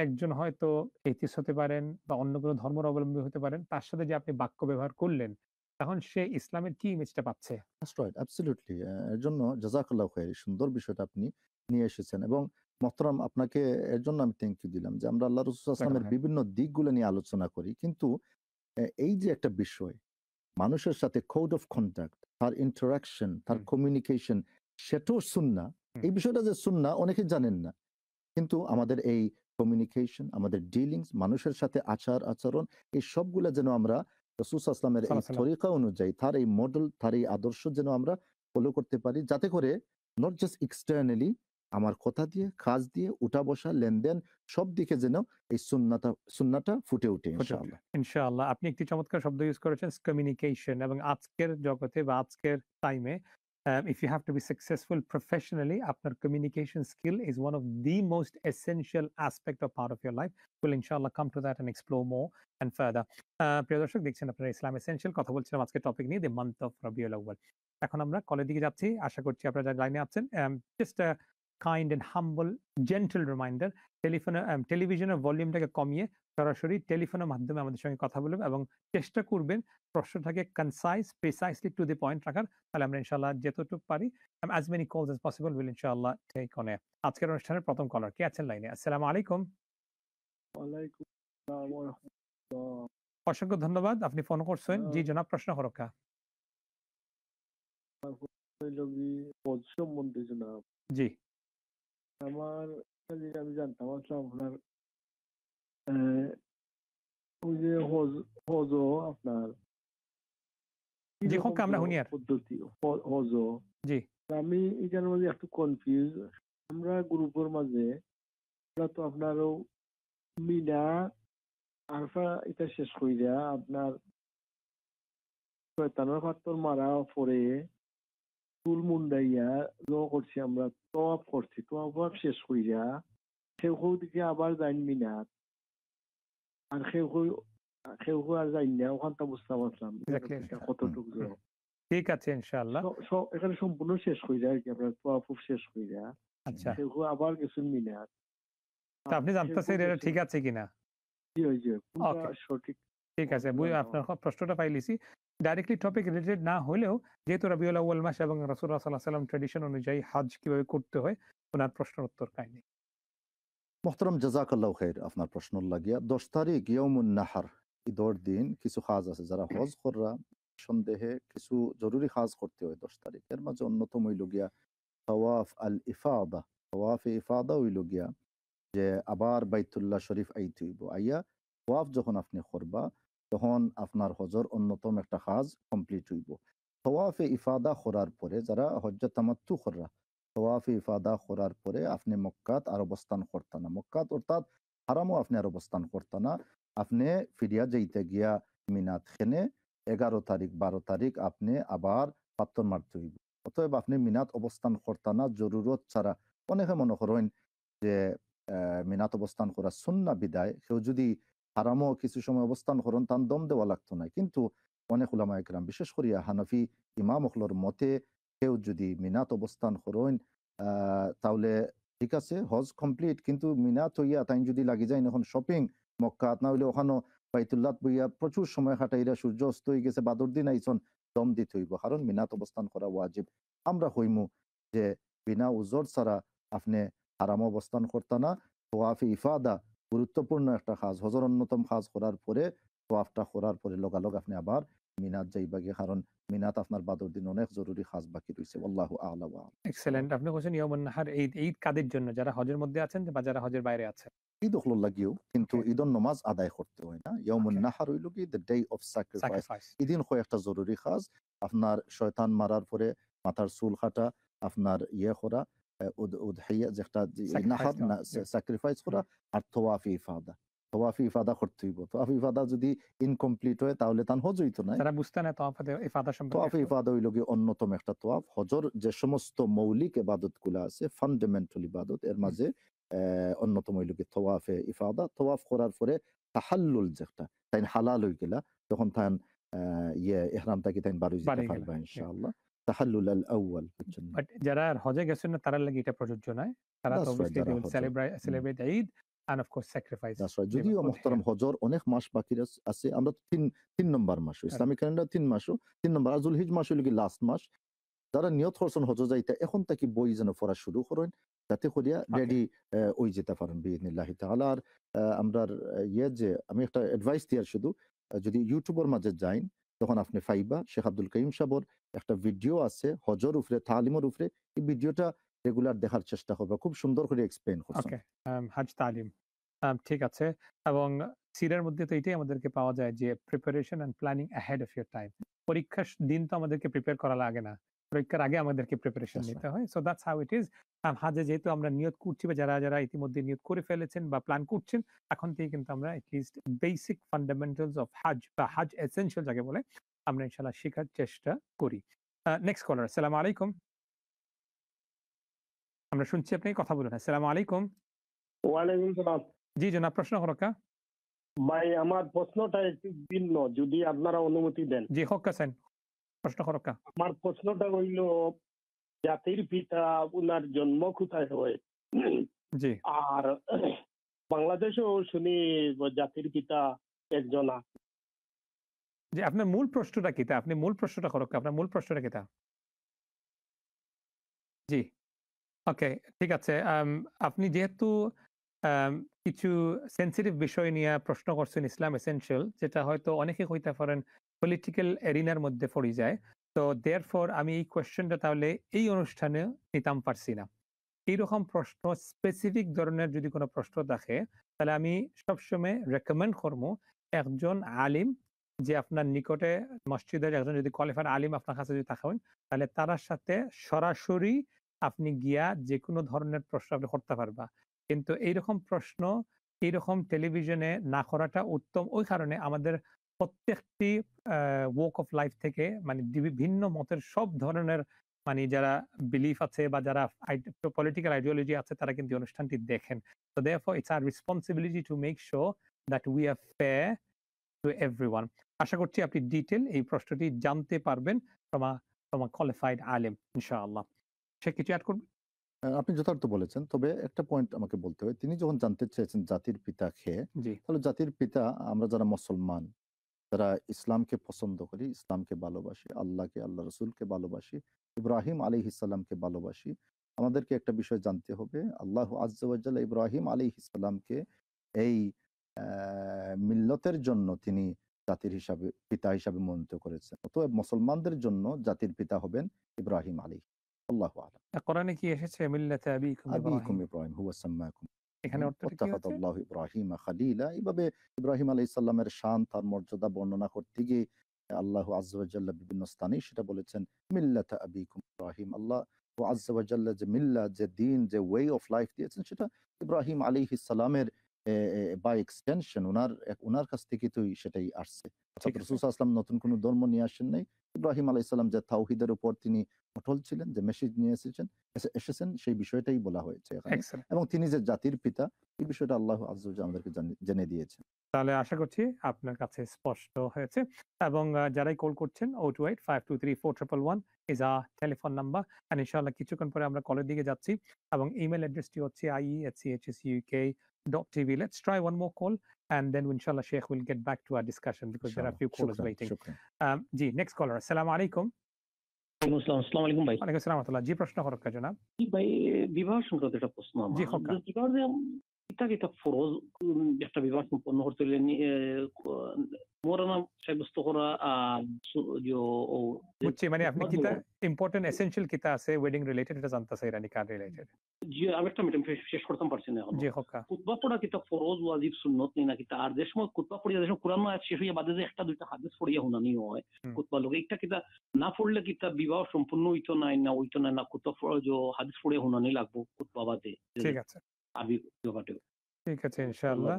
একজন হয়তো এথিস্ট হতে পারেন বা অন্য কোনো ধর্মের অবলম্বী হতে পারেন। তার সাথে যে আপনি বাক্য ব্যবহার করলেন, তখন সে ইসলামের কি ইমেজটা পাচ্ছে? That's right, absolutely. এর জন্য জাযাকাল্লাহু খাইর। সুন্দর বিষয়টা আপনি নিয়ে এসেছেন এবং মোহতারাম আপনাকে এর জন্য আমি থ্যাংক ইউ দিলাম যে আমরা আল্লাহ রাসূল সাল্লাল্লাহু আলাইহি জাযাকাল্লাহ ওয়াসাল্লামের খাইর। বিভিন্ন দিকগুলো নিয়ে আলোচনা করি। কিন্তু এই যে একটা বিষয়, মানুষের সাথে কোড অফ কন্ডাক্ট, তার ইন্টারেকশন, তার হুম, কমিউনিকেশন, সেটাও সুন্নাহ। হুম। এই বিষয়টা যে সুন্নাহ অনেকে জানেন না। কিন্তু আমাদের এই কমিউনিকেশন, আমাদের ডিলিংস, মানুষের সাথে আচার-আচরণ, এই সবগুলা যেন আমরা রাসূল সাল্লাল্লাহু আলাইহি ওয়াসাল্লামের এই সাল্লাল্লাহু আলাইহি সাল্লাম। তরিকা অনুযায়ী, তার এই মডেল, তার এই আদর্শ যেন আমরা ফলো করতে পারি। যাতে করে নট জাস্ট এক্সটার্নালি, আমার কথা দিয়ে, কাজ দিয়ে, উঠা-বসা, লেনদেন সব দিকে যেন এই সুন্নাহটা ফুটে ওঠে ফুটে উঠবে। ইনশাআল্লাহ। ইনশাআল্লাহ। আপনি একটি চমৎকার শব্দ ইউস করেছেন কমিউনিকেশন এবং আজকের জগতে বা আজকের টাইমে if you have to be successful professionally, আপনার communication skill is one of the most essential aspect or part of your life. We'll inshallah come to that and explore more and further. প্রিয় দর্শক, দেখছেন আপনারা ইসলাম এসেনশিয়াল। কথা বলছিলাম আজকের টপিক নিয়ে, the month of Rabiul Awwal. এখন আমরা কলের দিকে যাচ্ছি। আশা করছি আপনারা যারা লাইনে আছেন, just a kind and humble gentle reminder, টেলিভিশনের ভলিউমটাকে কমিয়ে সরাসরি টেলিফোনের মাধ্যমে আমাদের সঙ্গে কথা বলবেন এবং চেষ্টা করবেন প্রশ্নটাকে concise, precisely to the point রাখার। তাহলে আমরা ইনশাআল্লাহ যতটুকু পারি as many calls as possible will ইনশাআল্লাহ take on air. আজকের অনুষ্ঠানের প্রথম কলার কে আছেন লাইনে? আসসালামু আলাইকুম। ওয়ালাইকুম আসসালাম ওয়া রাহমাতুল্লাহ। অসংখ্য ধন্যবাদ। আপনি ফোন করছেন। জি আ জনাব, প্রশ্ন হরকা। হইল গিয়ে পদ সম্বন্ধে জনাব। জি। আমার একটা জিনিস আমি জানতাম আসলে আপনার অ্যা ওই যে হজ আপনার জি হোক কিরকম আমরা হুনিয়ার পদ্ধতি হজ জি আমি এটার মাঝে একটু কনফিউজ। আমরা গ্রুপের মাঝে আমরা তো আপনারও মিনা আরফা এটা শেষ কইরা আপনার শয়তানের পাত্তর মারা পরে চুল মুন্ডাইয়া করছি আমরা তওয়াফ করছি, তওয়াফ শেষ কইরা কেউ দিকে আবার যাইন মিনাত আর কেউ আর যাইন না, ওখানটা বুঝতে পারলাম এক্স্যাক্টলি কতটুকু যাও। ঠিক আছে ইনশাআল্লাহ এখানে সম্পূর্ণ শেষ কইরা আর কি, আপনার তওয়াফ শেষ কইরা আচ্ছা কেউ আবার গেছেন মিনাত। তো আপনি জানতেছেন এটা ঠিক আছে কিনা জি ওই যে কোনটা ওকে সঠিক। ঠিক আছে আপনার প্রশ্নটা পাইলিছি ডাইরেক্টলি টপিক রিলেটেড না হলেও যেহেতু রবিউল আউয়াল মাস এবং রাসূলুল্লাহ সাল্লাল্লাহু আলাইহি ওয়াসাল্লাম ট্র্যাডিশন অনুযায়ী হজ কিভাবে করতে হয় ওনার প্রশ্নের উত্তর কাহিনী মোহতরম জাজাকাল্লাহ খের, আপনার প্রশ্ন লাগিয়া 10 তারিখ ইয়মুন নাহার ঈদর দিন কিছু কাজ আছে যারা হজ কররা সন্দেহে কিছু জরুরি কাজ করতে হয় 10 তারিখ। এর মাঝে অন্যতম হইল গিয়া তাওয়াফ আল ইফাদা। তাওয়াফ ইফাদা হইল গিয়া যে আবার বাইতুল্লাহ শরীফ আইতে হইব। আইয়া ওয়াফ যখন আপনি করবা তখন আপনার হজর অন্যতম একটা কাজ কমপ্লিট হইব। তওয়াফে ইফাদা করার পরে যারা হজ্জত তামাত্তু কররা, তওয়াফে ইফাদা করার পরে আপনি মক্কাত আর অবস্থান করতা না। মক্কাত অর্থাৎ হারামও আপনি আর অবস্থান করতা না। আপনি ফিরিয়া যাইতে গিয়া মিনাত খেনে 11 তারিখ 12 তারিখ আপনি আবার পাত্তর মারতে হইব। অতএব আপনি মিনাত অবস্থান করতা না জরুরত ছাড়া। অনেকে মনে করেন যে মিনাত অবস্থান করা সুন্না বিদায় কেউ যদি হারামও কিছু সময় অবস্থান করেন তার দম দেওয়া লাগতো না। কিন্তু অনেক উলামা একরাম বিশেষ করিয়া হানাফি ইমাম হলর মতে কেউ যদি মিনাত অবস্থান করেন তাহলে ঠিক আছে হজ কমপ্লিট, কিন্তু মিনাত হইয়া তাই যদি লাগি যায় এখন শপিং মক্কাত না হইলে ওখানে বাইতুল্লাহ বইয়া প্রচুর সময় হাঁটাইরা সূর্য অস্ত হয়ে গেছে বাদর দিন আইসন দম দিতে হইব, কারণ মিনাত অবস্থান করা ওয়াজিব। আমরা হইমু যে বিনা উজর ছাড়া আপনি হারাম অবস্থান করতা না। তোয়াফে ইফাদা গুরুত্বপূর্ণ একটা কাজ, হজর অন্যতম কাজ করার পরে তোয়াফটা করার পরে লগালগ আপনি আবার মিনাত যাইবা গিয়ে, কারণ মিনাত আপনার বাদর দিন অনেক জরুরি কাজ বাকি রয়েছে। আল্লাহু আ'লা ওয়া আ'লাম। এক্সেলেন্ট আপনি বলছেন ইয়াউমুন নাহার ঈদ কাদের জন্য যারা হজের মধ্যে আছেন বা যারা হজের বাইরে আছেন ঈদ হলো লাগিও কিন্তু ওকে ঈদন নমাজ আদায় করতে হয় না। ইয়াউমুন ওকে নাহার হইল কি the day of sacrifice. Sacrifice এদিন হয় একটা জরুরি কাজ, আপনার শয়তান মারার পরে মাথার চুল কাটা, আপনার ইয়ে করা উদহিয়া যেটা স্যাক্রিফাইস নাহার দেওয়া না জি স্যাক্রিফাইস করা, আর তোয়াফি ইফাদা। তোয়াফি ইফাদা করতে হইব। তোয়াফি ইফাদা যদি ইনকমপ্লিট হয় তাহলে তার হজ হইতো না। যারা বুঝতে না তওয়াফ ইফাদা সম্পর্কে তোয়াফে একটু ইফাদা হইল গিয়ে অন্যতম একটা তোয়াফ। হজর যে সমস্ত মৌলিক ইবাদত গুলা আছে ফান্ডামেন্টাল ইবাদত এর হুম, মাঝে অন্যতম হইল গিয়ে তোয়াফে ইফাদা। তোয়াফ করার পরে তাহাল্লুল যেটা তাই হালাল হয়ে গেলা তখন তাই ইহরাম থাকি তাই বারো যেতে বাড়ে গেল পারবা ইনশাআল্লাহ। তাহাল্লুল আল আউয়াল বুঝছেন না? বাট যারা হজে গেছেন না তারা লাগি এটা প্রযোজ্য নয় তারা তো দ্যাটস রাইট, অবভিয়াসলি দে যারা will Hajar celebrate Eid end of course sacrifice that's right. যদিও মোহতারাম হজর অনেক মাস বাকি আছে। আমরা তো তিন নম্বর মাস ইসলামিক ক্যালেন্ডার 3 মাসও 3 নম্বর আর যুলহিজ মাস হইল কি লাস্ট মাস। যারা নিয়ত করছেন হজ যাইতে এখন থেকে বই যেন পড়া শুরু করেন যাতে করিয়া ওকে রেডি ওই যেতে পারেন বিইذنিল্লাহি তাআলা। আর আমরার যে আমি একটা অ্যাডভাইস দিয়ার শুধু যদি ইউটিউবের মাঝে যাইন তখন আপনি ফাইবা শেখ আব্দুল কাইয়ুম সাহেবের একটা ভিডিও আছে হজর উপরে তালিমের উপরে। এই ভিডিওটা রেগুলার দেখার চেষ্টা করবে, খুব সুন্দর করে এক্সপ্লেইন করছেন। ওকে হজ তালিম ঠিক আছে এবং সিরার মধ্যে তো এটাই আমাদেরকে পাওয়া যায় যে preparation and planning ahead of your time পরীক্ষার দিন তো আমাদেরকে প্রিপেয়ার করা লাগে না পরীক্ষার আগে আমাদেরকে প্রিপারেশন That's নিতে right. হয় so that's how it is হাজে যেহেতু আমরা নিয়ত করছি বা যারা যারা ইতিমধ্যে নিয়ত করে ফেলেছেন বা প্ল্যান করছেন এখন থেকে কিন্তু আমরা এটলিস্ট বেসিক ফান্ডামেন্টালস অফ হাজ বা হাজ এসেনশিয়াল যাকে বলে আমরা ইনশাআল্লাহ শেখার চেষ্টা করি নেক্সট কলার আসসালামু আলাইকুম আমরা শুনছি আপনি কথা বলুন আসসালামু আলাইকুম ওয়ালাইকুম সালাম। জি জনাব প্রশ্ন করো কা ভাই আমার প্রশ্নটা একটু ভিন্ন, যদি আপনারা অনুমতি দেন। জি হোক কাসেন প্রশ্ন করো কা আমার প্রশ্নটা হইল জাতির পিতা উনার জন্ম কোথায় হয়? জি আর বাংলাদেশেও শুনি জাতির পিতা একজন আছে। জি আপনার মূল প্রশ্নটা কি তা আপনি মূল প্রশ্নটা করো আপনার মূল প্রশ্নটা কি তা জি ওকে ঠিক আছে আপনি যেহেতু কিছু সেন্সিটিভ বিষয় নিয়ে প্রশ্ন করছেন ইসলাম এসেনশিয়াল যেটা হয়তো অনেকে কইতে পারেন পলিটিক্যাল এরিনার মধ্যে পড়ে যায় তো দেয়ার ফর আমি এই কোয়েশ্চেনটা তাহলে এই অনুষ্ঠানে নিতাম পারছি না এইরকম প্রশ্ন স্পেসিফিক ধরনের যদি কোনো প্রশ্ন থাকে তাহলে আমি সবসময় রেকমেন্ড করবো একজন আলিম যে আপনার নিকটে মসজিদের একজন যদি কোয়ালিফাইড আলিম আপনার কাছে যদি থাকেন, তাহলে তার সাথে সরাসরি আপনি গিয়া যেকোনো ধরনের প্রশ্ন আপনি করতে পারবা। কিন্তু এইরকম প্রশ্ন এইরকম টেলিভিশনে না করাটা উত্তম ওই কারণে আমাদের প্রত্যেকটি ওয়াক অফ লাইফ থেকে মানে ভিন্ন মতের সব ধরনের মানে যারা বিলিফ আছে বা যারা পলিটিক্যাল আইডিওলজি আছে তারা কিন্তু এই অনুষ্ঠানটি দেখেন। So therefore it's our responsibility to make sure that we are fair to everyone. আশা করছি আপনি ডিটেইল এই প্রশ্নটি জানতে পারবেন from a qualified আলেম ইনশাআল্লাহ। সে কিছু এড করবে? আপনি যথার্থ বলেছেন। তবে একটা পয়েন্ট আমাকে বলতে হবে। তিনি যখন জানতে চেয়েছেন জাতির পিতা কে? জি, তাহলে জাতির পিতা আমরা যারা মুসলমান, যারা ইসলামকে পছন্দ করি, ইসলামকে ভালোবাসি, আল্লাহকে, আল্লাহ রসুলকে ভালোবাসি, ইব্রাহিম আলাইহিস সালামকে ভালোবাসি। আমাদেরকে একটা বিষয় জানতে হবে, আল্লাহ আজ্জা ওয়া জাল্লা ইব্রাহিম আলাইহিস সালামকে এই মিল্লতের জন্য তিনি জাতির হিসাবে পিতা হিসাবে মনোনীত করেছেন। অতএব মুসলমানদের জন্য জাতির পিতা হবেন ইব্রাহিম আলাইহিস আল্লাহু আ'লাম। কোরআনে কি এসেছে মিল্লাতে আবিকুম আবিকুম ইব্রাহিম? ইব্রাহিম হুয়া সাম্মাকুম এখানে অর্থটা কি হচ্ছে? ওয়াত্তাখাযাল্লাহু ইব্রাহিমা খালিলা। এইভাবে ইব্রাহিম আলাইহিস সালামের শান তার মর্যাদা বর্ণনা করতে গিয়ে আল্লাহ আজ্জা ওয়া জাল্লা বিভিন্ন স্থানেই সেটা বলেছেন মিল্লাতা আবিকুম ইব্রাহিম। আল্লাহ আজ্জা ওয়া জাল্লা যে মিল্লা যে দিন যে ওয়ে অফ লাইফ দিয়েছেন সেটা ইব্রাহিম আলাইহিস সালামের বাই এক্সটেনশন উনার কাছ থেকে তো সেটাই আসছে। অর্থাৎ ঠিক আছে, রাসূল সাল্লাল্লাহু আলাইহি ওয়াসাল্লাম নতুন কোনো ধর্ম নিয়ে আসেন নাই। ইব্রাহিম আলাইহিস সালাম যে তাওহীদের উপর তিনি অটল ছিলেন, যে মেসেজ নিয়ে এসেছেন সেই বিষয়টাই বলা হয়েছে এখানে। এক্সেলেন্ট। এবং তিনি যে জাতির পিতা এই বিষয়টা আল্লাহ আজ্জা ওয়া জাল্লা আমাদেরকে জেনে দিয়েছেন। তাহলে আশা করছি আপনার কাছে স্পষ্ট হয়েছে এবং যারাই কল করছেন 028 5234 111 is our telephone number and ইনশাআল্লাহ কিছুক্ষণ পরে আমরা কলের দিকে যাচ্ছি এবং ইমেল অ্যাড্রেসটি হচ্ছে ie@chsuk.tv. Let's try one more call and then inshallah Sheikh will get back to our discussion because there are ইনশাআল্লাহ। few callers শুকরান, waiting. শুকরান। জি, next caller. আসসালামু আলাইকুম। ওয়ালাইকুম আসসালাম। আসসালামু আলাইকুম ভাই। ওয়ালাইকুম আসসালাম ওয়া রাহমাতুল্লাহ। জি, প্রশ্ন করুন জনাব। জি ভাই, বিবাহ সংক্রান্ত একটা প্রশ্ন জি, আমার। খোকা। যে বিবাহ যে এটা ফরজ, একটা বিবাহ সম্পন্ন করতে হলে মরানা সাব্যস্ত করা আর বুঝছি মানে আপনি কিতা ইম্পর্টেন্ট এসেনশিয়াল কিতা আছে ওয়েডিং রিলেটেড এটা জানতে চাই রানি কার্ড রিলেটেড। জি আমি একটা মিটাম শেষ করতাম পারছি না এখনো। জি, খোকা। খুতবা পড়া কিতা ফরজ ওয়াজিব সুন্নত নি নাকি? আর যে সময় খুতবা পড়িয়া যে সময় কোরআন আয়াত শেষ হইয়া বাদে যে একটা দুইটা হাদিস পড়িয়া হুনানি হয় খুতবা লোকে এটা কিতা না পড়লে কিতা বিবাহ সম্পূর্ণ হইতো নাই না খুতবা যে হাদিস পড়িয়া হুনানি লাগবো খুতবা বাদে? ঠিক আছে। আবি ব্যাপারটা। ঠিক আছে ইনশাআল্লাহ।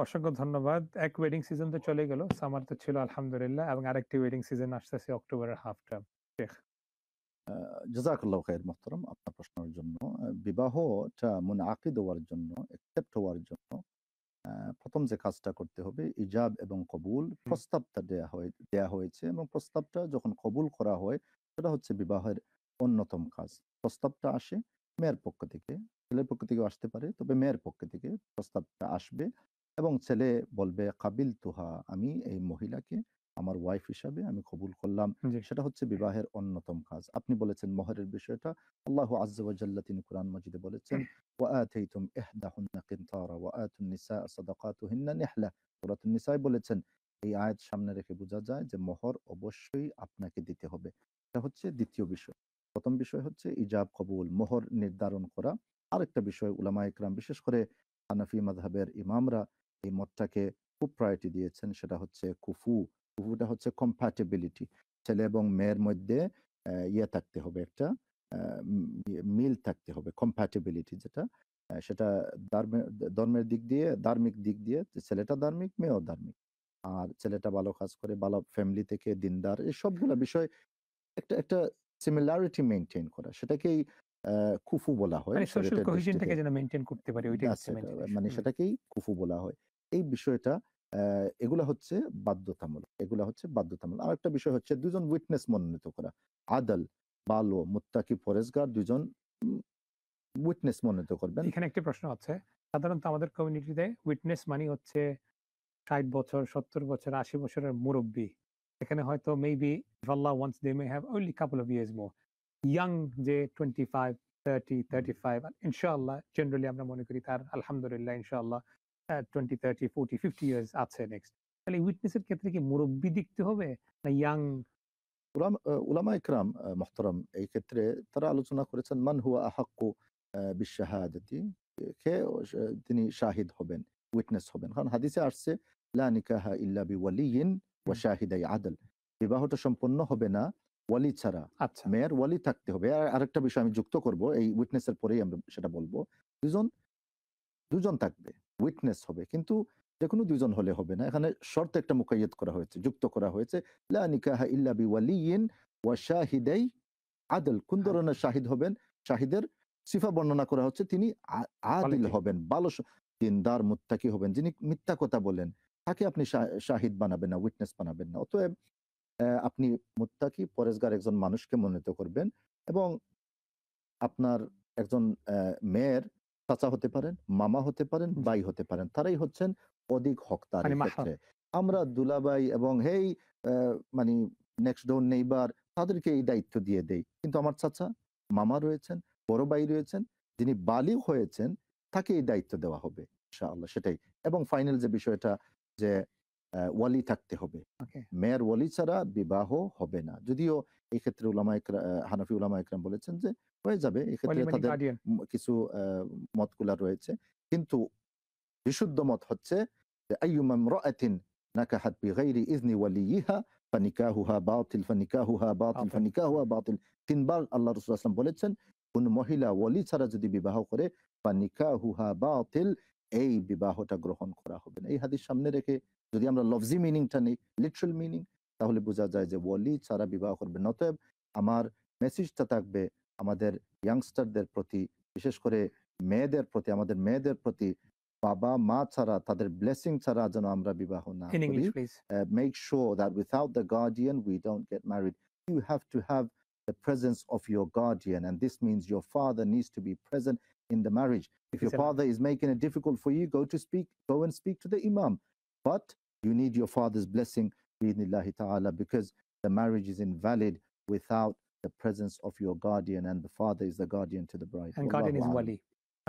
অসংখ্য ধন্যবাদ। এক ওয়েডিং সিজন তো চলে গেল। সামার তো ছিল আলহামদুলিল্লাহ এবং আরেকটি ওয়েডিং সিজন আসতেছে অক্টোবরের হাফ টার্ম। শেখ। জাযাকাল্লাহু খাইর মুহতারাম আপনার প্রশ্নের জন্য। বিবাহটা মুনআকিদ হওয়ার জন্য, অ্যাকসেপ্ট হওয়ার জন্য ১ম যে কাজটা করতে হবে ইজাব এবং কবুল। প্রস্তাবটা দেয়া হয়েছে এবং প্রস্তাবটা যখন কবুল করা হয় সেটা হচ্ছে বিবাহের অন্যতম কাজ। প্রস্তাবটা আসে মেয়ের পক্ষ থেকে, ছেলের পক্ষ থেকেও আসতে পারে, তবে মেয়ের পক্ষ থেকে প্রস্তাবটা আসবে এবং ছেলে বলবে কাবিলতুহা, আমি এই মহিলাকে আমার ওয়াইফ হিসাবে আমি কবুল করলাম। জি, সেটা হচ্ছে বিবাহের অন্যতম কাজ। আপনি বলেছেন মহরের বিষয়টা। আল্লাহু আজ্জা ওয়া জাল্লা তিনি কুরআন মাজিদে বলেছেন وآتيتم إحداهن قنطارا وآتوا النساء صدقاتهن نحلة। সূরাতুন নিসায় বলেছেন, এই আয়াত সামনে রেখে বোঝা যায় যে মোহর অবশ্যই আপনাকে দিতে হবে। এটা হচ্ছে দ্বিতীয় বিষয়। প্রথম বিষয় হচ্ছে ইজাব কবুল, মোহর নির্ধারণ করা। আরেকটা বিষয় উলামায়ে কেরাম বিশেষ করে হানাফি মাযহাবের ইমামরা এই মতটাকে খুব প্রায়োরিটি দিয়েছেন, সেটা হচ্ছে কুফু। কুফুটা হচ্ছে কম্প্যাটিবিলিটি। ছেলে এবং মেয়ের মধ্যে থাকতে হবে একটা মিল থাকতে হবে, কম্প্যাটিবিলিটি যেটা সেটা ধর্মের ধর্মের দিক দিয়ে, ধার্মিক দিক দিয়ে যে ছেলেটা ধার্মিক, মেয়েও ধার্মিক। আর ছেলেটা ভালো কাজ করে, ভালো ফ্যামিলি থেকে, দিনদার, এই সবগুলা বিষয় একটা একটা সিমিলারিটি মেইনটেইন করা। সেটাকেই কুফু বলা হয় মানে সোশ্যাল শরীয়তের দৃষ্টিতে। কোহেশনটাকে যেন মেইনটেইন করতে পারি ওইটাই দ্যাটস হচ্ছে ইট। মেইনটেইন। মানে সেটাকেই কুফু বলা হয়। এই বিষয়টা এগুলা হচ্ছে বাধ্যতামূলক। এগুলা হচ্ছে বাধ্যতামূলক। আরেকটা বিষয় হচ্ছে ২ জন উইটনেস মনোনীত করা। আদল, ভালো, মুত্তাকি, পরেজগার ২ জন উইটনেস মনোনীত করবেন। এখানে একটি প্রশ্ন আছে। সাধারণত আমাদের কমিউনিটিতে উইটনেস মানে হচ্ছে ৬০ বছর, ৭০ বছর, ৮০ বছরের মুরব্বি। এখানে হয়তো maybe if Allah wants they may have only couple of years more. Young যে 25, 30, 35 ইনশাআল্লাহ জেনারেলি আমরা মনে করি তার আলহামদুলিল্লাহ ইনশাআল্লাহ 20, 30, 40, 50 ইয়ার্স আছে নেক্সট। তাহলে উইটনেস এর ক্ষেত্রে কি মুরব্বি দেখতে হবে না ইয়াং? উলামায়ে কেরাম মুহতারাম এই ক্ষেত্রে তারা আলোচনা করেছেন মান হুয়া আহাক্কু বিশ-শাহাদাতি, কে তিনি শাহিদ হবেন, উইটনেস হবেন। কারণ হাদিসে আসছে লা নিকাহা ইল্লা বিওয়ালিয়িন ওয়া শাহিদাই আদল। বিবাহটা সম্পন্ন হবে না ওয়ালি ছাড়া, আচ্ছা মেয়ের ওয়ালি থাকতে হবে। আর আরেকটা বিষয় আমি যুক্ত করব, এই উইটনেসের পরেই আমরা সেটা বলবো। দুজন দুজন থাকবে, উইটনেস হবে, কিন্তু যে কোনো দুজন হলে হবে না। এখানে শর্ত একটা মুকাইয়্যাদ করা হয়েছে, যুক্ত করা হয়েছে, লা নিকাহা ইল্লা বিওয়ালিয়িন ওয়া শাহিদাই আদল। কোন ধরনের শাহিদ হবেন? শাহিদের সিফা বর্ণনা করা হচ্ছে, তিনি আদিল Quality. হবেন, ভালো দিনদার মুত্তাকি হবেন, যিনি মিথ্যা কথা বলেন তাকে আপনি শাহিদ বানাবেন না, উইটনেস বানাবেন না। অতএব আপনি মুত্তাকি পরেজগার একজন মানুষকে মনোনীত করবেন, এবং আপনার একজন মেয়ের চাচা হতে পারেন, মামা হতে পারেন, জি। ভাই হতে পারেন, তারাই হচ্ছেন অধিক হকদার মানে এই মাহরাম। ক্ষেত্রে। আমরা দুলাভাই এবং হেই মানে নেক্সট ডোর নেইবার তাদেরকে এই দায়িত্ব দিয়ে দেই, কিন্তু আমার চাচা, মামা রয়েছেন, বড় ভাই রয়েছেন, যিনি বালিগ হয়েছেন, তাকে এই দায়িত্ব দেওয়া হবে ইনশাআল্লাহ। সেটাই। এবং ফাইনাল যে বিষয়টা, যে ওয়ালি থাকতে হবে, ওকে। মেয়ের ওয়ালি ছাড়া বিবাহ হবে না। যদিও এই ক্ষেত্রে হানাফি উলামা ইকরাম বলেছেন যে হয়ে যাবে, এক্ষেত্রে ওয়ালি মানে তাদের গার্ডিয়ান। কিছু মতগুলা রয়েছে, কিন্তু বিশুদ্ধ মত হচ্ছে যে আইয়ুমা ইমরাআতিন নাকাহাত বিগাইরি ইযনি ওয়ালিয়িহা ফানিকাহুহা বাতিল ফানিকাহুহা বাতিল বাতিল। ফানিকাহুহা বাতিল। তিনবার আল্লাহ রাসূল সাল্লাল্লাহু আলাইহি ওয়াসাল্লাম বলেছেন, কোন মহিলা ওয়ালি ছাড়া যদি বিবাহ করে, ফানিকাহুহা বাতিল, এই বিবাহটা গ্রহণ করা হবে না। এই হাদিস সামনে রেখে যদি আমরা লফজি মিনিংটা নেই, লিটারাল মিনিং, তাহলে বোঝা যায় যে ওয়ালি ছাড়া বিবাহ করবে না। অতএব আমার মেসেজটা থাকবে আমাদের ইয়াংস্টারদের প্রতি, বিশেষ করে মেয়েদের প্রতি, আমাদের মেয়েদের প্রতি, বাবা মা ছাড়া, তাদের ব্লেসিং ছাড়া যেন আমরা বিবাহ না In করি। English, please. Make sure that without the guardian we don't get married. You have to have the presence of your guardian, and this means your father needs to be present in the marriage. If your father is making it difficult for you, go and speak to the imam, but you need your father's blessing bi'idhnillahi ta'ala, because the marriage is invalid without the presence of your guardian, and the father is the guardian to the bride. And guardian is Wallahu a'lam. wali.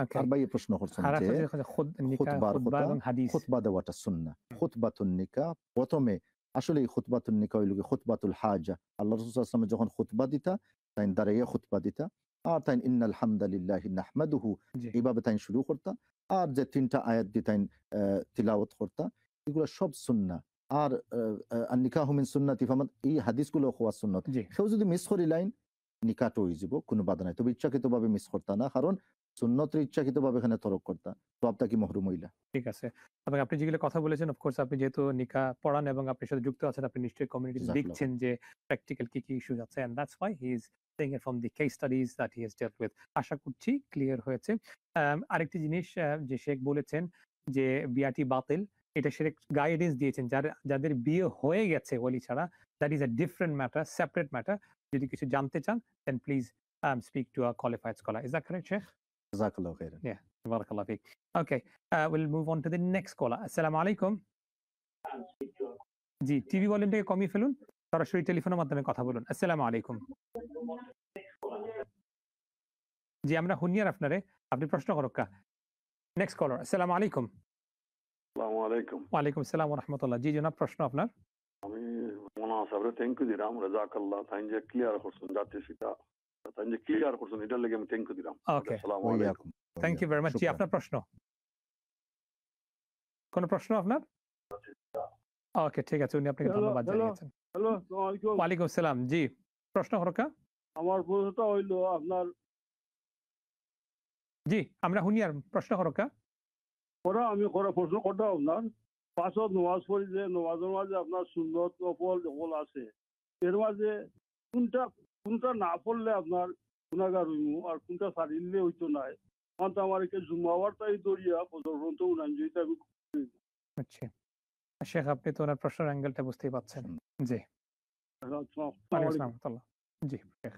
Okay. আর ভাই প্রশ্ন করছেন আর যে একটা যে নিকাহ, খুতবার খুতবা কথা, এবং হাদিস। খুতবা দেওয়াটা সুন্নাহ। খুতবাতুন নিকাহ, প্রথমে আসলে এই খুতবাতুন নিকাহ হইল কি খুতবাতুল হাজা। আল্লাহ রাসূল সাল্লাল্লাহু আলাইহি ওয়াসাল্লাম যখন খুতবা দিতা, তাই দাঁড়াইয়া খুতবা দিতা, আর তাই ইন্নাল হামদালিল্লাহি নাহমাদুহু, জি। এইভাবে তাই শুরু করতা, আর যে তিনটা আয়াত দিয়ে তাই তিলাওয়াত করতা, এগুলো সব সুন্নাহ। আর আন নিকাহু মিন সুন্নতি, এই হাদিসগুলো হওয়া সুন্নাত। জি। কেউ যদি মিস করি লাইন, নিকাহটা হয়ে যাব, কোনো বাধা নাই। তবে ইচ্ছাকৃতভাবে মিস করতা না, কারণ সুন্নতের ইচ্ছাকৃতভাবে এখানে তরক করতা, তো আপনার কি মহরুম হইলা। ঠিক আছে। এবং আপনি যেগুলো কথা বলেছেন, অফ কোর্স আপনি যেহেতু নিকাহ পড়ান এবং আপনার সাথে যুক্ত আছেন, আপনি নিশ্চয়ই কমিউনিটিতে জাযাকাল্লাহ দেখছেন যে প্র্যাকটিক্যাল কি কি ইস্যুস আছে, and that's why he is saying it from the case studies that he has dealt with. আশা করছি ক্লিয়ার হয়েছে। আরেকটি জিনিস যে শেখ বলেছেন যে বিয়াটি বাতিল, এটা শেখ গাইডেন্স দিয়েছেন যাদের বিয়ে হয়ে গেছে ওয়ালি ছাড়া, that is a different matter, separate matter. যদি কিছু জানতে চান then please speak to a qualified scholar. Is that correct, Sheikh? জাযাকাল্লাহু খাইরান। Yeah. Barakallah feek. Okay. We'll move on to the next caller. Assalamu alaikum. G, TV ভলিউমটাকে কমিয়ে ফেলুন। সরাসরি টেলিফোনের মাধ্যমে কথা বলুন। আসসালামু আলাইকুম। জি, আমরা হুনিয়ার আপনারে। আপনি প্রশ্ন করুকা। Next caller. আসসালামু আলাইকুম। আসসালামু আলাইকুম। ওয়ালাইকুম আসসালাম ওয়া রাহমাতুল্লাহ। জি জনাব, প্রশ্ন আপনার। আমি মনা সাহেবরে থ্যাংক ইউ দিলাম, রাজাকাল্লাহ, তাই যে ক্লিয়ার করছেন জাতীয় শিক্ষা, তাই যে ক্লিয়ার করছেন, এটার লাগি আমি থ্যাংক ইউ দিলাম। ওকে। আসসালামু ওয়া আলাইকুম। ইয়াকুম। Thank you very much. জি, আপনার প্রশ্ন। কোন প্রশ্ন আপনার? ওকে, ঠিক আছে। উনি আপনাকে ধন্যবাদ জানিয়েছেন। হ্যালো, আসসালামু আলাইকুম। ওয়ালাইকুম আসসালাম। জি, প্রশ্ন করুকা। আমার প্রশ্নটা হইল আপনার জি, আমরা হুনিয়ার। প্রশ্ন করুকা। আমি প্রশ্ন করতে আপনার পাঁচত নামাজ পড়ি, যে নামাজের মাঝে আপনার সুন্নত নফল সকল আছে, এর মাঝে কোনটা না পড়লে আপনার গুনাহগার হইমু, আর কোনটা ছাড়িলে হইতো নাই। কারণ তো আমার একে জুম্মাবারটাই দরিয়া পর্যন্ত উনান যেটা আমি আচ্ছা। শেখ, আপনি তো ওনার প্রশ্নের অ্যাঙ্গেলটা বুঝতেই পারছেন। জি। ওয়ালাইকুম আসসালাম ওয়া রাহমাতুল্লাহ। জি, শেখ।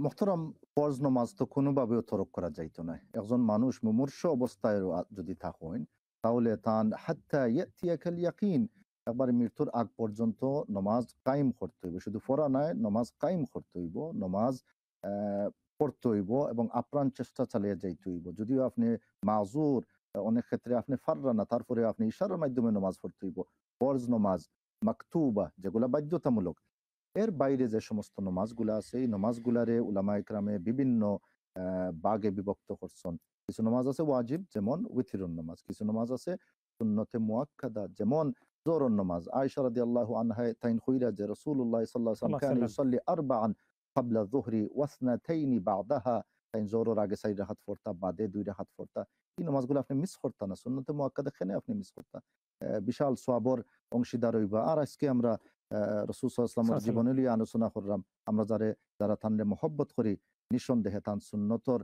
মুহতারাম, ফরজ নামাজ তো কোনোভাবেও তরক করা যাইতো না। একজন মানুষ মুমূর্ষ অবস্থায় যদি থাকেন, তাহলে তান হাত্তা ইয়াতিয়াকাল ইয়াকিন, একবারে মৃত্যুর আগ পর্যন্ত নমাজ কায়েম করতে হইব। শুধু পড়া নয়, নমাজ কায়েম করতে হইব, নমাজ পড়তে হইব এবং আপ্রাণ চেষ্টা চালিয়ে যাইতে হইব। যদিও আপনি মাজুর, অনেক ক্ষেত্রে আপনি ফাররা না, তারপরে আপনি ইশারার মাধ্যমে নমাজ পড়তে হইব। ফরজ নমাজ মাকতুবা, যেগুলা বাধ্যতামূলক, এর বাইরে যে সমস্ত নমাজগুলা আছে, এই নমাজগুলারে উলামা ইকরামে বিভিন্ন বাগে বিভক্ত করছেন। কিছু নমাজ আছে ওয়াজিব, যেমন উইথিরুন নমাজ। কিছু নমাজ আছে সুন্নতে মুআক্কাদা, যেমন জোহরের নামাজ। আয়েশা রাদিয়াল্লাহু আনহা তাইন কইরা যে রাসূলুল্লাহ সাল্লাল্লাহু আলাইহি ওয়াসাল্লাম কানা ইউসাল্লি আরবাআন ক্বাবলা যুহরি ওয়া ইসনাতাইনি বা'দাহা, তাই জোহরের আগে 4 রাকাত পড়তা, বাদে 2 রাকাত পড়তা। এই নামাজগুলো আপনি মিস করতা না, সুন্নতে মুআক্কাদা খেনে আপনি মিস করতা, বিশাল সওয়াবের অংশীদার হইবা। আর আজকে আমরা রাসূল সাল্লাল্লাহু আলাইহি ওয়াসাল্লামের জীবনী লিয়ে আলোচনা করলাম। আমরা যারা তানরে মহব্বত করি, নিঃসন্দেহে তান সুন্নতর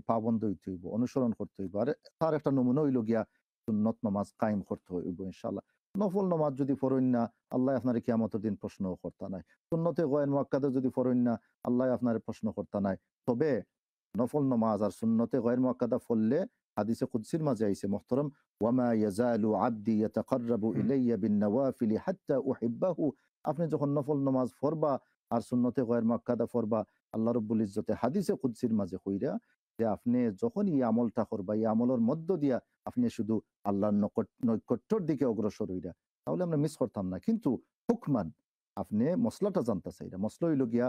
পাবন্দ হইতে হইব, অনুসরণ করতে হইব। আর তার একটা নমুনা হইল গিয়া সুন্নত নামাজ কায়েম করতে হইব ইনশাআল্লাহ। নফল নামাজ যদি পড়েন না, আল্লাহ আপনার কিয়ামতের দিন প্রশ্ন করতা নাই। সুন্নতে গয়ের মুআক্কাদা যদি পড়েন না, আল্লাহ আপনার প্রশ্ন করতা নাই। তবে নফল নামাজ আর সুন্নতে গয়ের মুআক্কাদা পড়লে হাদিসে কুদসির মাঝে আইছে মুহতারাম, ওয়ামা ইয়াজালু আবদি ইয়াতাকাররাবু ইলাইয়া বিন-নওয়াফিল হাত্তা উহিব্বাহু। আপনি যখন নফল নামাজ পড়বা আর সুন্নতে গয়ের মুআক্কাদা পড়বা, আল্লাহ রাব্বুল ইজ্জতে হাদিসে কুদসির মাঝে কইরা যে আপনি যখন এই আমলটা করবা, এই আমলের মধ্য দিয়া আপনি শুধু আল্লাহর নৈকট্যর দিকে অগ্রসর হইরা, তাহলে আমরা মিস করতাম না। কিন্তু হুকমান আপনি মসলাটা জানতে চাইরা, মসলা হইল গিয়া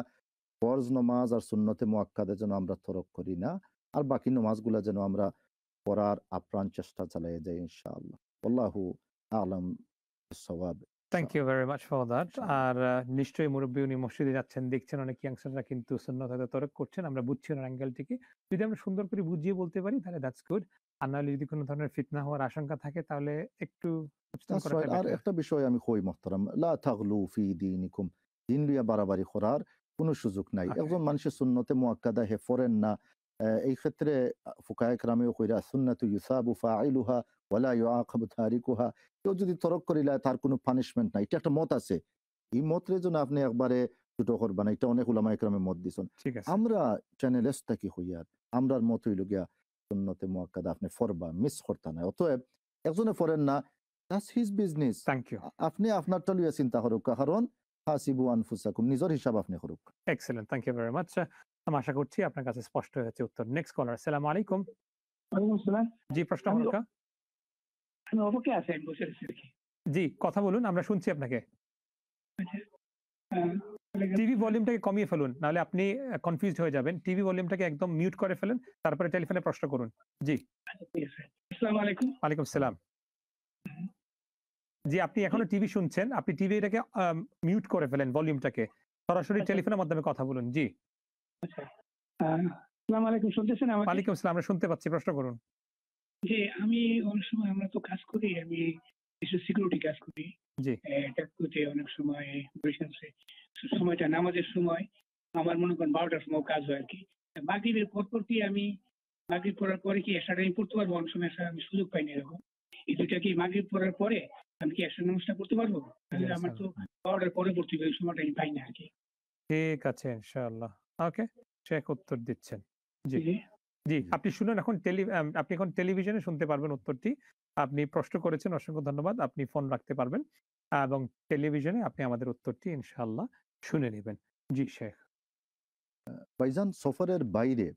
ফরজ নামাজ আর সুন্নতে মুআক্কাদা যেন আমরা তরক করি না, আর বাকি নামাজগুলা যেন আমরা পড়ার আপ্রাণ চেষ্টা চালিয়ে যাই ইনশাআল্লাহ। আল্লাহু আ'লাম বিস-সাওয়াব। Thank you very much for that. আর নিশ্চয়ই মুরব্বী উনি মসজিদে যাচ্ছেন, দেখছেন অনেক ইয়াংস্টাররা কিন্তু সুন্নত হয়তো তরক করছেন। আমরা বুঝছি ওনার অ্যাঙ্গেল থেকে। যদি আমরা সুন্দর করে বুঝিয়ে বলতে পারি তাহলে দ্যাটস গুড। আর নাহলে যদি কোনো ধরনের ফিতনা হওয়ার আশঙ্কা থাকে তাহলে একটু সচেতন করাটা আর বেটার। একটা বিষয় আমি কই মুহতারাম, লা তাগলু ফি দীনিকুম, দিন লিয়া বাড়াবাড়ি করার কোনো সুযোগ নাই। ওকে, একজন মানুষের সুন্নতে মুআক্কাদা হে পড়েন না, এই ক্ষেত্রে ফুকায়ে কেরামেও কইরা সুন্নাতু ইউসাবু ফাইলুহা ওয়া লা ইউআকাবু তারিকুহা। কেউ যদি তরক করিলা তার কোনো পানিশমেন্ট নাই। এটা একটা মত আছে। এই মতের জন্য আপনি একবারে ছোট করবা না, এটা অনেক উলামায়ে কেরামে মত দিছেন। ঠিক আছে। আমরা চ্যানেলেস থাকি হইয়ার, আমরার মত হইল গিয়া সুন্নতে মুআক্কাদা আপনি পড়বা, মিস করতা না। অতএব একজনে পড়েন না, that's his business. Thank you. আপনি আপনারটা লইয়া চিন্তা করুক, কারণ হাসিবু আনফুসাকুম, নিজের হিসাব আপনি করুক। Excellent, thank you very much. আমি আশা করছি আপনার কাছে স্পষ্ট হয়েছে উত্তর। Next caller. আসসালামু আলাইকুম। ওয়ালাইকুম আসসালাম। জি, প্রশ্ন আমি হরকা। আমি অপেক্ষা আছি, আমি বসে আছি আর কি। জি, কথা বলুন, আমরা শুনছি আপনাকে। আহ, টিভি ভলিউমটাকে কমিয়ে ফেলুন, নাহলে আপনি কনফিউজড হয়ে যাবেন। টিভি ভলিউমটাকে একদম মিউট করে ফেলুন, তারপরে টেলিফোনে প্রশ্ন করুন। জি। আচ্ছা, ঠিক আছে। আসসালামু আলাইকুম। ওয়ালাইকুম সালাম। জি, আপনি এখনো টিভি শুনছেন, আপনি টিভিটাকে মিউট করে ফেলেন ভলিউমটাকে, সরাসরি আচ্ছা। টেলিফোনের মাধ্যমে কথা বলুন। জি। আচ্ছা, আসসালামু আলাইকুম, শুনতেছেন আমাকে? ওয়ালাইকুম আসসালাম, আমরা শুনতে পাচ্ছি, প্রশ্ন করুন। জি, আমি অনেক সময় আমরা তো কাজ করি, আমি কিছু সিকিউরিটি কাজ করি। জি। এটা করতে অনেক সময় সময়টা নামাজের সময় আমার মনে করেন 12টার সময় কাজ হয় আর কি। মাগরিবের পর কি আমি মাগরিব পড়ার পরে কি এশার টাইম পড়তে পারবো? অনেক সময় এশার আমি সুযোগ পাই না এরকম। এই দুইটা কি মাগরিব পড়ার পরে আমি কি এশার নামাজটা পড়তে পারবো? তাহলে Yes, আমার sir. তো 12টার পরে পড়তে হবে, এই সময়টা আমি পাই না আর কি। ঠিক আছে, ইনশাআল্লাহ। ওকে, শেখ উত্তর দিচ্ছেন। জি। জি। জি, আপনি শুনুন এখন আপনি এখন টেলিভিশনে শুনতে পারবেন উত্তরটি। আপনি প্রশ্ন করেছেন, অসংখ্য ধন্যবাদ। আপনি ফোন রাখতে পারবেন এবং টেলিভিশনে আপনি আমাদের উত্তরটি ইনশাআল্লাহ শুনে নেবেন। জি শেখ। ভাইজান, সফরের বাইরে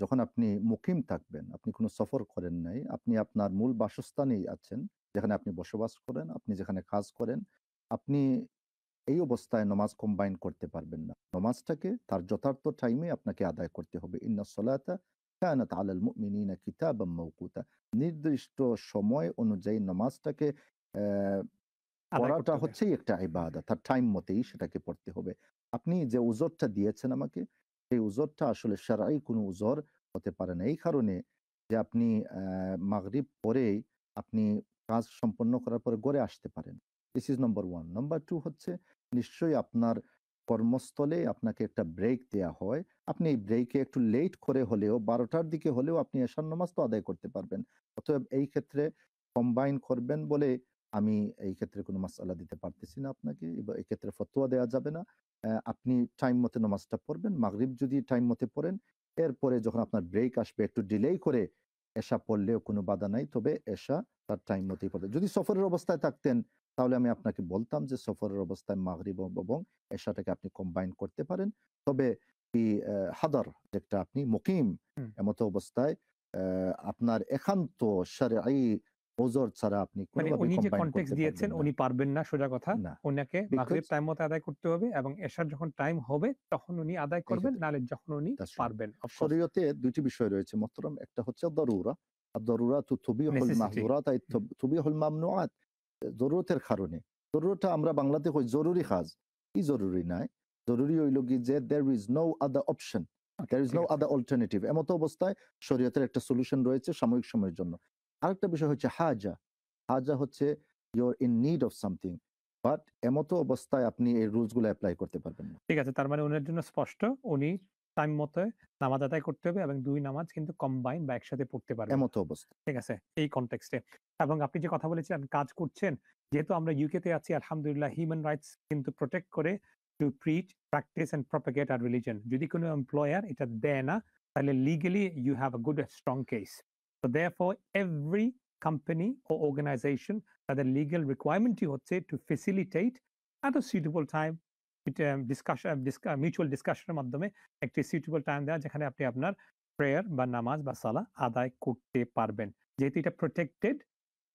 যখন আপনি মুকিম থাকবেন, আপনি কোনো সফর করেন নাই, আপনি আপনার মূল বাসস্থানেই আছেন, যেখানে আপনি বসবাস করেন, আপনি যেখানে কাজ করেন, আপনি এই অবস্থায় নামাজ কম্বাইন করতে পারবেন না। নামাজটাকে তার যথার্থ টাইমে আপনাকে আদায় করতে হবে। ইন্নাস সালাতা কানাত আলাল মুমিনিনা কিতাবাম মাওকুতা। নির্দিষ্ট সময় অনুযায়ী নামাজটাকে আদায় করতে পড়াটা হবে। হচ্ছেই একটা ইবাদত, তার টাইম মতেই সেটাকে পড়তে হবে। আপনি যে উযরটা দিয়েছেন আমাকে, সেই উযরটা আসলে শারঈ কোনো উযর হতে পারে না। এই কারণে যে আপনি মাগরিব পড়েই আপনি কাজ সম্পন্ন করার পরে ঘরে আসতে পারেন। This is number 1। নাম্বার 2 হচ্ছে, নিশ্চয়ই আপনার কর্মস্থলে আপনাকে একটা ব্রেক দেয়া হয়। আপনি এই ব্রেকে একটু লেট করে হলেও 12টার দিকে হলেও আপনি এশার নামাজ তো আদায় করতে পারবেন। অতএব এই ক্ষেত্রে কম্বাইন করবেন বলে আমি এই ক্ষেত্রে কোনো মাসআলা দিতে পারতেছি না আপনাকে, এবং এই ক্ষেত্রে ফতোয়া দেওয়া যাবে না। আপনি টাইম মতে নামাজটা পড়বেন। মাগরিব যদি টাইম মতে পড়েন, এরপরে যখন আপনার ব্রেক আসবে একটু ডিলেই করে এশা পড়লেও কোনো বাধা নাই। তবে এশা তার টাইম মতেই পড়বে। যদি সফরের অবস্থায় থাকতেন, তাহলে আমি আপনাকে বলতাম যে সফরের অবস্থায় মাগরিব এবং এশাটাকে আপনি কম্বাইন করতে পারেন। তবে এই হাদার, যেটা আপনি মুকিম এমতো অবস্থায় আপনার একান্ত শারঈ ওযর ছাড়া আপনি মানে কোনোভাবে উনি যে কম্বাইন কনটেক্সট করতে দিয়েছেন পারবেন না। উনি পারবেন না, সোজা কথা। না, উনাকে মাগরিব বিকজ টাইম মতো আদায় করতে হবে এবং এশার যখন টাইম হবে তখন উনি আদায় এই করবেন, ক্ষেত্রে নাহলে যখন উনি that's right. পারবেন। Of course. শরীয়তে দুইটি বিষয় রয়েছে মোহতারাম। একটা হচ্ছে দরুরা, আদ-দারুরাতু তুবিহুল নেসেসিটি। মাহযুরাত আই তুবিহুল মামনুআত। জরুরতের কারণে। জরুরতটা আমরা বাংলাতে কই জরুরি কাজ। কি জরুরি নাই? জরুরি হইল কি যে there is no other option. Okay, There is ঠিক no আছে। other alternative. এমত অবস্থায় শরীয়তের একটা সলিউশন রয়েছে সাময়িক সময়ের জন্য। আরেকটা বিষয় হচ্ছে হাজা। হাজা হচ্ছে you're in need of something. But এমত অবস্থায় আপনি এই রুলস গুলো এপ্লাই করতে পারবেন না। ঠিক আছে। তার মানে উনার জন্য স্পষ্ট, উনি টাইম মতো নামাজ আদায় করতে হবে এবং ২ নামাজ কিন্তু কম্বাইন বা একসাথে পড়তে পারবেন। এমত অবস্থা। ঠিক আছে? এই কনটেক্সটে। এবং আপনি যে কথা বলেছিলেন কাজ করছেন, যেহেতু আমরা ইউকেতে আছি আলহামদুলিল্লাহ হিউম্যান রাইটস কিন্তু প্রটেক্ট করে to preach, practice and propagate our religion. যদি কোনো এমপ্লয়ার এটা দেয় না, তাহলে legally you have a good strong case. So therefore every company ও অর্গানাইজেশন তাদের লিগ্যাল রিকোয়ারমেন্টই হচ্ছে to facilitate at a suitable time mutual ডিসকাশনের মাধ্যমে একটি সুইটেবল টাইম দেওয়া যেখানে আপনি আপনার প্রেয়ার বা নামাজ বা সালাহ আদায় করতে পারবেন। যেহেতু এটা protected,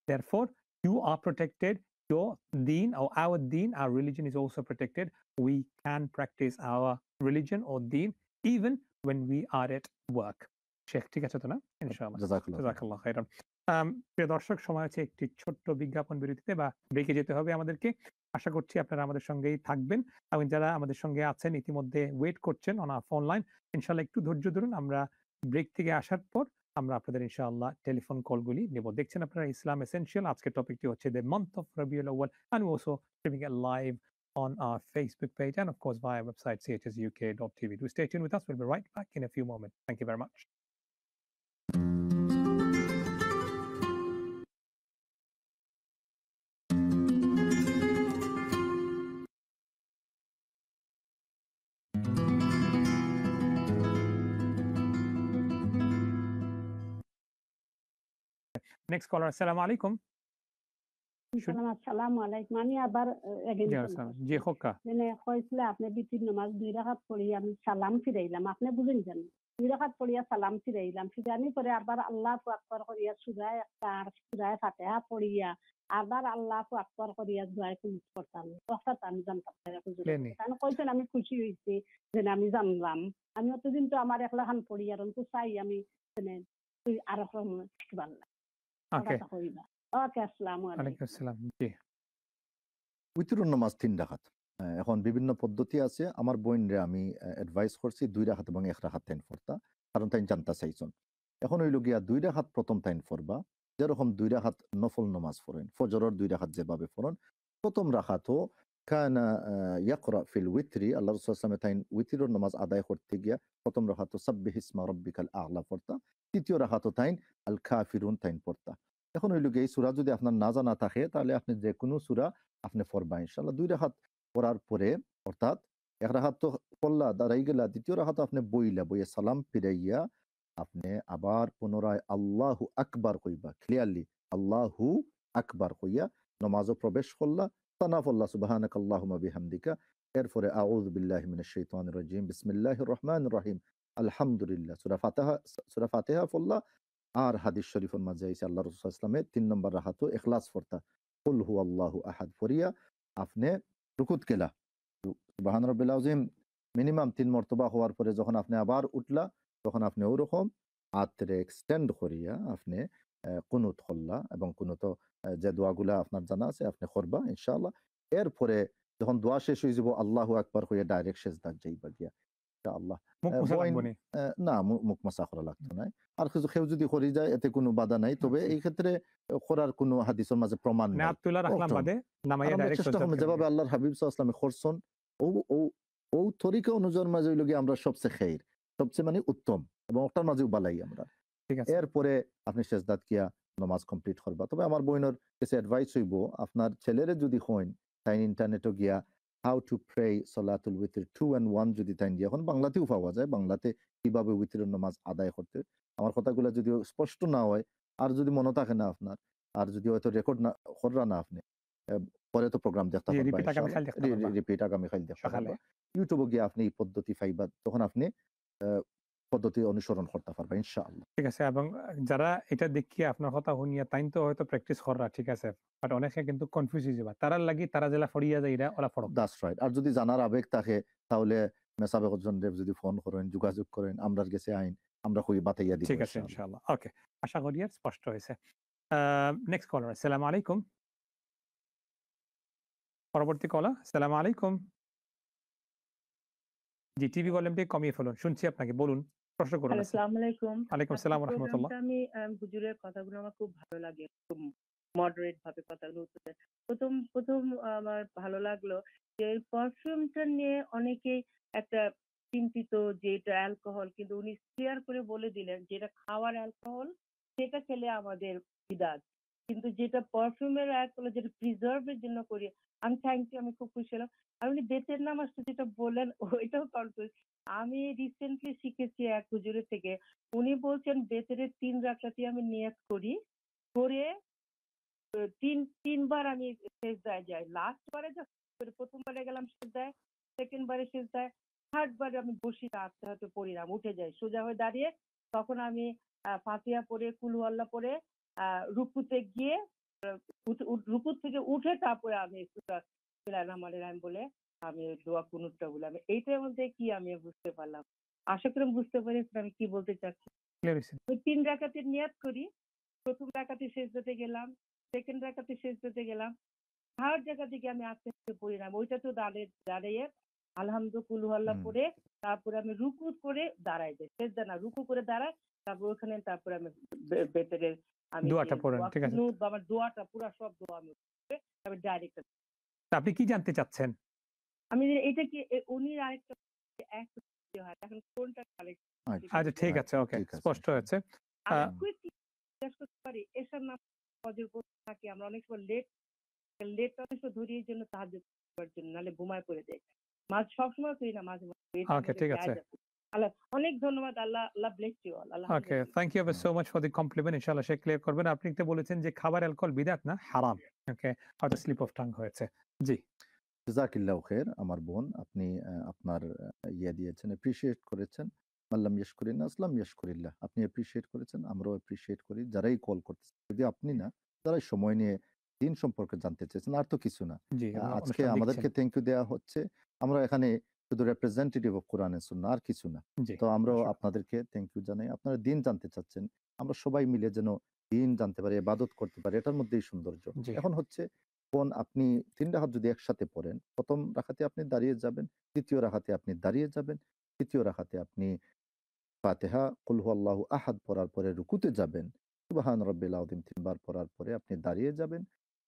therefore you are protected, your deen or our deen, our religion is also protected. We can practice our religion or deen even when we are at work. Sheikh ঠিক আছে তো না? ইনশাআল্লাহ। জাযাকাল্লাহ খাইরান। জাযাকাল্লাহ খাইরান। প্রিয় দর্শক, সময় আছে একটি ছোট্ট বিজ্ঞাপন বিরতিতে বা ব্রেকে যেতে হবে আমাদেরকে। আশা করছি আপনারা আমাদের সঙ্গেই থাকবেন এবং যারা আমাদের সঙ্গে আছেন ইতিমধ্যে ওয়েট করছেন অন আওয়ার ফোন লাইন, ইনশাআল্লাহ একটু ধৈর্য ধরুন। আমরা ব্রেক থেকে আসার পর আমরা আপনাদের ইনশাআল্লাহ টেলিফোন কলগুলি নেব। দেখছেন আপনারা ইসলাম এসেনশিয়াল। আজকের টপিকটি হচ্ছে the month of Rabiul Awal and we also streaming it live on our Facebook page and of course via website chsuk.tv. Do stay tuned with us. We'll be right back in a few moments. Thank you very much. Next caller, assalamu alaikum. আসসালামু আলাইকুম। আমি আবার again জি phone আসসালাম। করছি। জি হোক্কা। মানে কইছিল আপনি বিতির নামাজ 2 রাকাত পড়ি আমি সালাম ফিরাইলাম। আপনি বুঝেন জানি। 2 রাকাত পড়িয়া সালাম ফিরাইলাম। ফিরানি পরে আবার আল্লাহু আকবার করিয়া সূরা আর সূরা ফাতিহা পড়িয়া আবার আল্লাহু আকবার করিয়া দোয়া করতাম। অর্থাৎ আমি জানতাম না হুজুর। ক্লিয়ারলি। কারণ কইছেন আমি খুশি হইছি যে আমি জানলাম। আমি অতদিন তো আমার একলা খান পড়ি আর তো চাই আমি মানে তুই আর রকম শিখবার না। ওকে। কথা কইবা। ওকে, আসসালামু ওয়ালাইকুম আলাইকুম। আসসালাম। জি। উইতরুন নামাজ ৩ রাকাত। এখন বিভিন্ন পদ্ধতি আছে। আমার বোনরে আমি অ্যাডভাইস করছি 2 রাকাত এবং 1 রাকাত তাইন ফরতা। কারণ তাইন জানতা চাইছন। এখন হইল গিয়া 2 রাকাত প্রথম তাইন ফরবা। যেরকম 2 রাকাত নফল নামাজ পড়েন। ফজরের 2 রাকাত যেভাবে পড়েন। প্রথম রাকাতও কানা ইয়াকরা ফিল উইতরি আল্লাহ রাসূল সাল্লাল্লাহু আলাইহি ওয়াসাল্লাম তাইন উইতরের নামাজ আদায় করতে গিয়া প্রথম রাকাতও সাব্বিহ ইসমা রাব্বিকাল আ'লা পড়তা। তৃতীয় রাকাতও তাইন আল কাফিরুন তাইন পড়তা। এখন হইল গিয়া এই সূরা যদি আপনার না জানা থাকে তাহলে আপনি যে কোনো সূরা আপনি পড়বা ইনশাআল্লাহ। 2 রাকাত পড়ার পরে অর্থাৎ 1 রাকাত তো পড়লা দাঁড়াই গেলা, দ্বিতীয় রাকাত আপনি বইয়া সালাম ফিরাইয়া আপনি আবার পুনরায় আল্লাহু আকবার কইবা। ক্লিয়ারলি আল্লাহু আকবার কইয়া নামাজও প্রবেশ করলা। তানা পড়লা সুবহানাকাল্লাহুম্মা বিহামদিকা। এরপরে আউযু বিল্লাহি মিনাশ শাইতানির রাজিম। বিসমিল্লাহির রহমানির রহিম। আলহামদুলিল্লাহ। সূরা ফাতিহা পড়লা। আর হাদিস শরীফের মাঝে আইছে আল্লাহ রাসূল সাল্লাল্লাহু আলাইহি ওয়াসাল্লামের 3 নম্বর রাকাতও ইখলাস পড়তা। কুল হুয়াল্লাহু আহাদ পড়িয়া আপনি রুকুত গেলা। সুবহান রাব্বিল আযীম মিনিমাম 3 মর্তবা হওয়ার পরে যখন আপনি আবার উঠলা তখন আপনি ওরকম হাতরে এক্সটেন্ড করিয়া আপনি কুনুত করলা এবং কুনুতও যে দোয়াগুলা আপনার জানা আছে আপনি করবা ইনশাআল্লাহ। এরপরে যখন দোয়া শেষ হয়ে যাব আল্লাহু আকবার কইয়া ডাইরেক্ট সেজদাত যাইবা গিয়া ইনশাআল্লাহ। মুখ মুছা বইন লাগবো নি? না মুখ মাসা করা লাগতো না। আর কেউ যদি করি যায় এতে কোনো বাধা নাই। তবে এই ক্ষেত্রে করার কোনো হাদিসের মাঝে প্রমাণ মানে নাই। হাত তুলা রাখলাম অটন। বাদে আর নামাইয়া আমরা ডাইরেক্ট চেষ্টা সজ্জাত করব করে যেভাবে দিই। আল্লাহর হাবিব সাল্লাল্লাহু আলাইহি ওয়াসাল্লাম করছেন ও তরিকা অনুযায়ীর মাঝে হইল গিয়ে আমরা সবচেয়ে খাইর, সবচেয়ে মানে উত্তম এবং ওটার মাঝেও বালাই আমরা। ঠিক আছে। এরপরে আপনি সেজদাত কিয়া নামাজ কমপ্লিট করবা। তবে আমার বোনের কাছে অ্যাডভাইস হইব আপনার ছেলেরে যদি হইন তাই ইন্টারনেটে গিয়া হাউ টু প্রে সলাতুল উইতর 2 and 1 যদি তাই দিয়ে এখন বাংলাতেও পাওয়া যায়। বাংলাতে কিভাবে উইতরের নামাজ আদায় করতে। আমার কথাগুলো যদি স্পষ্ট না হয় আর যদি মনে থাকে না আপনার আর যদি হয়তো রেকর্ড না কররা না আপনি পরে তো প্রোগ্রাম দেখতে জি, পারবা রিপিট আগামী ইনশাআল্লাহ। খালি দেখতে পারবা। রিপিট আগামীকাল দেখতে সকালে। পারবা। ইউটিউবে গিয়ে আপনি এই পদ্ধতি পাইবা তখন আপনি পদ্ধতি অনুসরণ করতে পারবা ইনশাআল্লাহ। ঠিক আছে। এবং যারা এটা দেখিয়ে আপনার কথা শুনিয়া তাইন তো হয়তো প্র্যাকটিস কররা ঠিক আছে। বাট অনেকে কিন্তু কনফিউজ হয়ে যাবা। তারার লাগি তারা জেলা ফড়িয়া যায় এরা ওরা ফড়ক। That's right. আর যদি জানার আবেগ থাকে তাহলে মেসাবেক জনরে যদি ফোন করেন যোগাযোগ করেন আমরার কাছে আইন আমরা কই বাতাইয়া দিব ঠিক আছে ইনশাআল্লাহ। ওকে, আশা করি আর স্পষ্ট হয়েছে। নেক্সট কলার, আসসালামু আলাইকুম। পরবর্তী কলার, আসসালামু আলাইকুম। জি, টিভি ভলিউমটি কমিয়ে ফেলুন, শুনছি আপনাকে, বলুন, প্রশ্ন করুন। হ্যালো, আসসালামু আলাইকুম। ওয়ালাইকুম আসসালাম ওয়া রাহমাতুল্লাহ। প্রোগ্রামটা আমি হুজুরের কথাগুলো আমার খুব ভালো লাগে। খুব মডারেট ভাবে কথাগুলো উত্তর। প্রথম আমার ভালো লাগলো যে পারফিউমটা নিয়ে অনেকেই একটা চিন্তিত যে এটা অ্যালকোহল, কিন্তু উনি ক্লিয়ার করে বলে দিলেন যে এটা খাওয়ার অ্যালকোহল, সেটা খেলে আমাদের বিদাত। কিন্তু যেটা পারফিউমের অ্যালকোহল, যেটা প্রিজার্ভের জন্য করি, আমি খুব খুশি হলাম। আর উনি বেতের নামাজটা যেটা বললেন ওইটাও কনফিউজ। আমি রিসেন্টলি শিখেছি এক হুজুরের থেকে। উনি বলছেন বেতরের ৩ রাকাতই আমি নিয়াত করি। করে তিনবার আমি সেজদায় যাই। লাস্ট বারে প্রথম বারে গেলাম সেজদায়, সেকেন্ড বারে সেজদায়, থার্ড বারে আমি বসি না, আস্তে হয়তো পড়ি না, উঠে যাই। সোজা হয়ে দাঁড়িয়ে তখন আমি ফাতিহা পড়ে কুল হু আল্লাহ পড়ে রুকুতে গিয়ে রুকু থেকে উঠে তারপরে আমি সূরা বিসমিল্লাহির রহমানির রহিম বলে আমি দোয়া কুনুতটা বলে আমি এইটার মধ্যে কি আমি বুঝতে পারলাম। আশা করি বুঝতে পেরেছেন আমি কি বলতে চাচ্ছি। ওই ৩ রাকাতের নিয়াত করি। প্রথম রাকাতে সেজদাতে গেলাম, সেকেন্ড রাকাতে সেজদাতে গেলাম, থার্ড রাকাতে গিয়ে আমি আস্তে আস্তে পড়ি না। ওইটা তো দাঁড়িয়ে আলহামদুলিল্লাহ কুল হু আল্লাহ পড়ে তারপরে আমি রুকু করে দাঁড়াই যাই। সেজদা না, রুকু করে দাঁড়াই, তারপর ওখানে তারপরে আমি বেতের আমি দোয়াটা পড়েন, ঠিক আছে। আমার দোয়াটা পুরা সব দোয়া আমি তারপর ডাইরেক্ট। আপনি কি জানতে চাচ্ছেন? আমি এটা কি উনি আরেকটা এক হয়, এখন কোনটা কারেক্ট? আচ্ছা, ঠিক আছে, ওকে, স্পষ্ট হয়েছে। জিজ্ঞেস করতে পারি, এসার নাম ফজর পড়তে থাকি আমরা অনেক সময় লেট অনেক সময় ধরি, এই জন্য তাহাজ্জুদ করার জন্য, নাহলে ঘুমায় পড়ে যাই। সবসময় করি না, মাঝে মাঝে। ওকে, ঠিক আছে। আল্লাহ অনেক ধন্যবাদ। আল্লাহ bless you all. Okay, thank you so much for the compliment. ইনশাআল্লাহ সে ক্লিয়ার করবেন। আপনি তো বলেছেন যে খাবার অ্যালকোহল বিদআত না, হারাম। ওকে, হয়তো স্লিপ অফ টাং হয়েছে। জি, জাযাকিল্লাহু খাইর। আমার বোন, আপনি আপনার দিয়েছেন, অ্যাপ্রিশিয়েট করেছেন। মাল্লাম ইয়াশকুরিন আসলাম ইয়াশকুরিল্লাহ। আপনি অ্যাপ্রিশিয়েট করেছেন, আমরাও অ্যাপ্রিশিয়েট করি। যারাই কল করতেছে, যদি আপনি না, যারাই সময় নিয়ে দিন সম্পর্কে জানতে চেয়েছেন, আর তো কিছু না। জি, আজকে আমাদেরকে থ্যাংক ইউ দেওয়া হচ্ছে। আমরা এখানে শুধু রিপ্রেজেন্টেটিভ অফ কোরআন এন্ড সুন্নাহ, আর কিছু না। তো আমরাও আপনাদেরকে থ্যাংক ইউ জানাই। আপনারা দিন জানতে চাচ্ছেন, আমরা সবাই মিলে যেন দিন জানতে পারি, ইবাদত করতে পারি, এটার মধ্যেই সৌন্দর্য। এখন হচ্ছে কোন আপনি ৩ রাকাত যদি একসাথে পড়েন, প্রথম রাকাতে আপনি দাঁড়িয়ে যাবেন, দ্বিতীয় রাকাতে আপনি দাঁড়িয়ে যাবেন, তৃতীয় রাকাতে আপনি ফাতিহা কুল হুয়াল্লাহু আহাদ পড়ার পরে রুকুতে যাবেন, সুবহান রাব্বিল আযীম ৩ বার পড়ার পরে আপনি দাঁড়িয়ে যাবেন,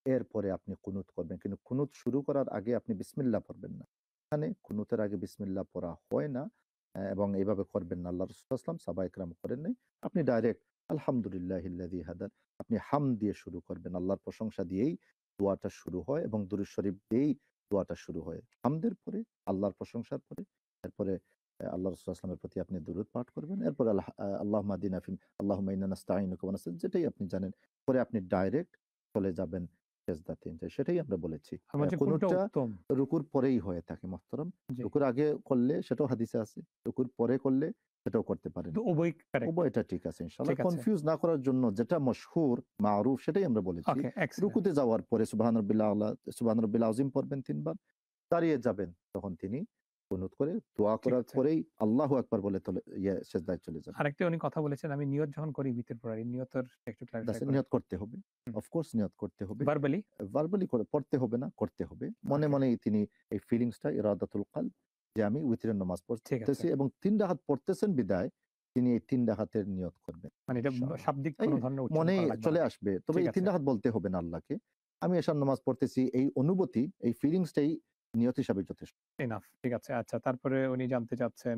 এরপরে আপনি কুনুত করবেন। কিন্তু কুনুত শুরু করার আগে আপনি বিসমিল্লাহ পড়বেন না। এখানে কুনুতের আগে বিসমিল্লাহ পড়া হয় না, এবং এইভাবে করবেন না। আল্লাহ রাসূল সাল্লাল্লাহু আলাইহি ওয়াসাল্লাম, সাহাবায়ে কেরাম করেন নাই। আপনি ডাইরেক্ট আলহামদুলিল্লাহিল্লাযী হাদান, আপনি হামদ দিয়ে শুরু করবেন। আল্লাহর প্রশংসা দিয়েই দোয়াটা শুরু হয় এবং দুরূদ শরীফ দিয়েই দোয়াটা শুরু হয়। হামদের পরে, আল্লাহর প্রশংসার পরে, এরপরে আল্লাহ রাসূল সাল্লাল্লাহু আলাইহি ওয়াসাল্লামের প্রতি আপনি দুরূদ পাঠ করবেন। এরপর আল্লাহুম্মা হদিনা আল্লাহুম্মা ইন্না নাস্তাঈনুকা ওয়া নাস্তাগফিরুকা, যেটাই আপনি জানেন। পরে আপনি ডাইরেক্ট চলে যাবেন সেজদাতে। সেটাই আমরা বলেছি। কুনুতটা রুকুর পরেই হয়ে থাকে মুহতারাম। রুকুর আগে করলে সেটাও হাদিসে আছে, রুকুর পরে করলে সেটাও করতে পারেন। উভয়টা ঠিক আছে ইনশাআল্লাহ। কনফিউজ না করার জন্য যেটা মশহুর মারুফ সেটাই আমরা বলেছি। রুকুতে যাওয়ার পরে সুবহান রাব্বিল আযীম পড়বেন ৩ বার, দাঁড়িয়ে যাবেন, তখন তিনি কুনুত করে দোয়া করার পরেই আল্লাহু আকবার বলে সেজদায় চলে যাবেন। আরেকটা উনি কথা বলেছেন, আমি নিয়ত যখন করি ভিতর পড়ার, নিয়তের একটু ক্লারিফাই করেন। নিয়ত করতে হবে, অফ কোর্স নিয়ত করতে হবে। ভার্বালি করে পড়তে হবে না, করতে হবে। মনে মনেই তিনি এই ফিলিংসটা, ইরাদাতুল কলব, যে আমি উইতরের নামাজ পড়তেছি এবং ৩ রাকাত পড়তেছেন বিদায় তিনি এই ৩ রাকাতের নিয়ত করবেন। মানে এটা শাব্দিক কোনো ধরনের উচ্চারণ মনে করা লাগবে না, চলে আসবে। তবে এই ৩ রাকাত বলতে হবে না আল্লাহকে। আমি এশার নামাজ পড়তেছি, এই অনুভূতি, এই ফিলিংসটাই নিয়ত হিসাবে যথেষ্ট। এনাফ, ঠিক আছে। আচ্ছা, তারপরে উনি জানতে চাচ্ছেন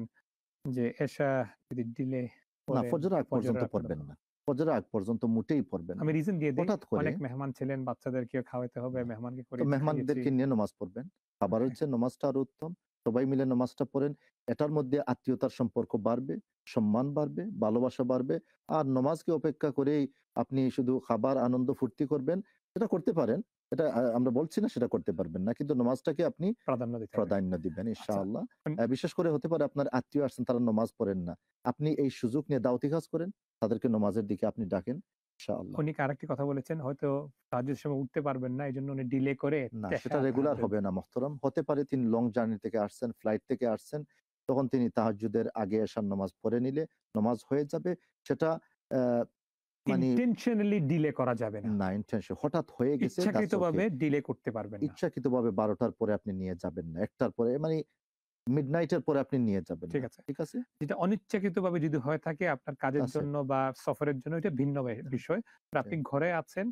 যে এশা যদি ডিলে না, ফজর আগ পর্যন্ত পড়বেন না। ফজর আগ পর্যন্ত মোটেই পড়বেন না। আমি রিজন দিয়ে দেই, হঠাৎ করে অনেক মেহমান ছিলেন, বাচ্চাদেরকে খাওয়াতে হবে, মেহমানকে করে মেহমানদেরকে নিয়ে নামাজ পড়বেন। আবার হচ্ছে নামাজটা আরো উত্তম, সবাই মিলে নামাজটা পড়েন। এটার মধ্যে আত্মীয়তার সম্পর্ক বাড়বে, সম্মান বাড়বে, ভালোবাসা বাড়বে। আর নামাজকে অপেক্ষা করেই আপনি শুধু খাবার, আনন্দ, ফুর্তি করবেন, সেটা করতে পারেন। এটা আমরা বলছি না সেটা করতে পারবেন না, কিন্তু নামাজটাকে আপনি প্রাধান্য দিবেন ইনশাআল্লাহ। বিশেষ করে হতে পারে আপনার আত্মীয় আসছেন, তারা নামাজ পড়েন না, আপনি এই সুযোগ নিয়ে দাওয়াতি কাজ করেন, তাদেরকে নামাজের দিকে আপনি ডাকেন ইনশাআল্লাহ। উনি আরেকটি কথা বলেছেন, হয়তো তাহাজ্জুদের সময় উঠতে পারবেন না, এজন্য উনি ডিলে করে। না, সেটা রেগুলার হবে না মুহতারাম। হতে পারে তিনি লং জার্নি থেকে আসছেন, ফ্লাইট থেকে আসছেন, তখন তিনি তাহাজ্জুদের আগে এশার নামাজ পড়ে নিলে নামাজ হয়ে যাবে। সেটা মানে ইন্টেনশনালি ডিলে করা যাবে না। না, ইন্টেনশন হঠাৎ হয়ে গেছে, that's okay। ইচ্ছাকৃতভাবে ডিলে করতে পারবেন না। ইচ্ছাকৃতভাবে 12টার পরে আপনি নিয়ে যাবেন না, 1টার পরে মানে মিডনাইটের পরে আপনি নিয়ে যাবেন ঠিক না, আছে। ঠিক আছে? যেটা অনিচ্ছাকৃতভাবে যদি হয়ে থাকে আপনার কাজের আছে। জন্য বা সফরের জন্য, এটা ভিন্ন বিষয়। আর আপনি ঘরে আছেন,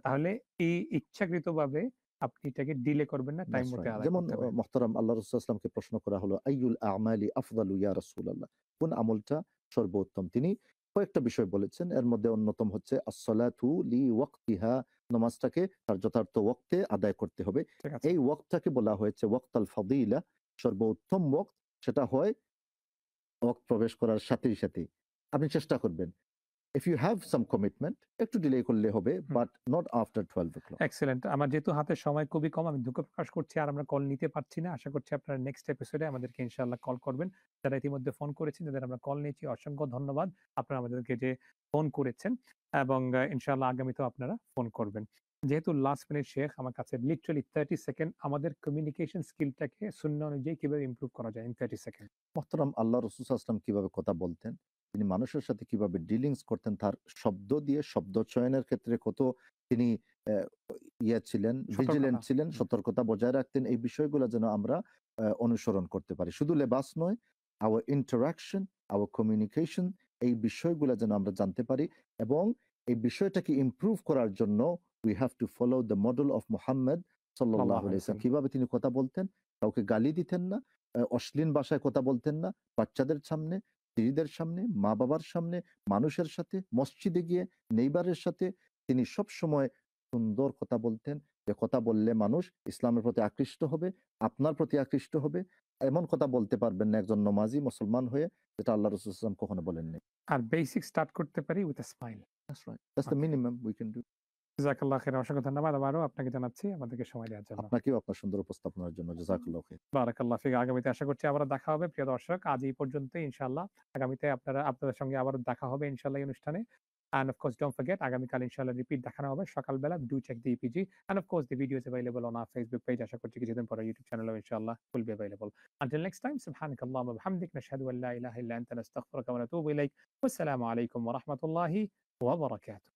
তাহলে এই ইচ্ছাকৃতভাবে আপনি এটাকে ডিলে করবেন না, টাইম That's মতো right। আদায় যেমন করতে হবে। মুহতারাম আল্লাহ রাসূল সাল্লাল্লাহু আলাইহি ওয়াসাল্লামকে প্রশ্ন করা হলো, আইয়ুল আমালি আফদালু ইয়া রাসূলুল্লাহ, কোন আমলটা সর্বোত্তম? তিনি কয়েকটা বিষয় বলেছেন, এর মধ্যে অন্যতম হচ্ছে as-সালাতু লি ওয়াক্তিহা, নামাজটাকে তার যথার্থ ওয়াক্তে আদায় করতে হবে। ঠিক আছে। এই ওয়াক্তটাকে বলা হয়েছে ওয়াক্তাল ফাদিলা, সর্বোত্তম ওয়াক্ত। সেটা হয় ওয়াক্ত প্রবেশ করার সাথেই সাথেই। আপনি চেষ্টা করবেন, if you have some commitment একটু ডিলে করলে হবে, but not after 12 o'clock। Excellent. আমার যেহেতু হাতে সময় খুবই কম, আমি দুঃখ প্রকাশ করছি আর আমরা কল নিতে পারছি না। আশা করছি আপনারা নেক্সট এপিসোডে আমাদেরকে ইনশাআল্লাহ কল করবেন। যারা ইতিমধ্যে ফোন করেছেন, যাদের আমরা কল নিয়েছি, অসংখ্য ধন্যবাদ। আপনারা আমাদেরকে যে ফোন করেছেন এবং ইনশাআল্লাহ আগামীতেও আপনারা ফোন করবেন। যেহেতু লাস্ট মিনিট শেখ, আমার কাছে লিটারালি 30 সেকেন্ড আমাদের কমিউনিকেশন স্কিলটাকে সুন্নাহ অনুযায়ী কিভাবে ইমপ্রুভ করা যায়, ইন 30 সেকেন্ড। মুহতারাম আল্লাহ রাসূল সাল্লাল্লাহু আলাইহি ওয়াসাল্লাম কিভাবে কথা বলতেন, তিনি মানুষের সাথে কিভাবে ডিলিংস করতেন, তার শব্দ দিয়ে শব্দ চয়নের ক্ষেত্রে কত তিনি ছিলেন, ভিজিলেন্ট ছিলেন, সতর্কতা বজায় রাখতেন, এই বিষয়গুলো যেন আমরা অনুসরণ করতে পারি। শুধু লেবাস নয়, আওয়ার ইন্টারাকশন, আওয়ার কমিউনিকেশন, এই বিষয়গুলো যেন আমরা জানতে পারি এবং এই বিষয়টাকে ইমপ্রুভ করার জন্য we have to follow the model of Muhammad সাল্লাল্লাহু আলাইহি ওয়াসাল্লাম। কিভাবে তিনি কথা বলতেন, কাউকে গালি দিতেন না, অশ্লীল ভাষায় কথা বলতেন না, বাচ্চাদের সামনে, স্ত্রীদের সামনে, মা বাবার সামনে, মানুষের সাথে, মসজিদে গিয়ে, নেইবারের সাথে তিনি সব সময় সুন্দর কথা বলতেন, যে কথা বললে মানুষ ইসলামের প্রতি আকৃষ্ট হবে, আপনার প্রতি আকৃষ্ট হবে। এমন কথা বলতে পারবেন না একজন নমাজি মুসলমান হয়ে, যেটা আল্লাহ রাসূল সাল্লাল্লাহু আলাইহি ওয়াসাল্লাম কখনো বলেননি। আর বেসিক স্টার্ট করতে পারি with a smile. That's right, that's the minimum we can do. জাযাকাল্লাহু খাইরান। অসংখ্য ধন্যবাদ আবারও আপনাকে জানাচ্ছি আমাদেরকে সময় দেওয়ার জন্য। আপনাকেও আপনার সুন্দর উপস্থাপনার জন্য জাযাকাল্লাহু খাইর। বারাকাল্লাহু ফিক। আগামীতে আশা করছি আবারও দেখা হবে। প্রিয় দর্শক, আজ এই পর্যন্তই ইনশাআল্লাহ। আগামীতে আপনাদের সঙ্গে আবারও দেখা হবে ইনশাআল্লাহ এই অনুষ্ঠানে। And of course, don't forget, আগামীকাল ইনশাআল্লাহ রিপিট দেখানো হবে সকালবেলা। Do check the EPG. And of course, the video is available on our Facebook page. আশা করছি কিছুদিন পরে YouTube চ্যানেলেও ইনশাআল্লাহ will be available. Until next time, subhanakallahumma wa bihamdik, nashhadu an la ilaha illa anta, nastaghfiruka wa natubu ilayk. Wassalamu alaykum wa rahmatullahi wa barakatuh.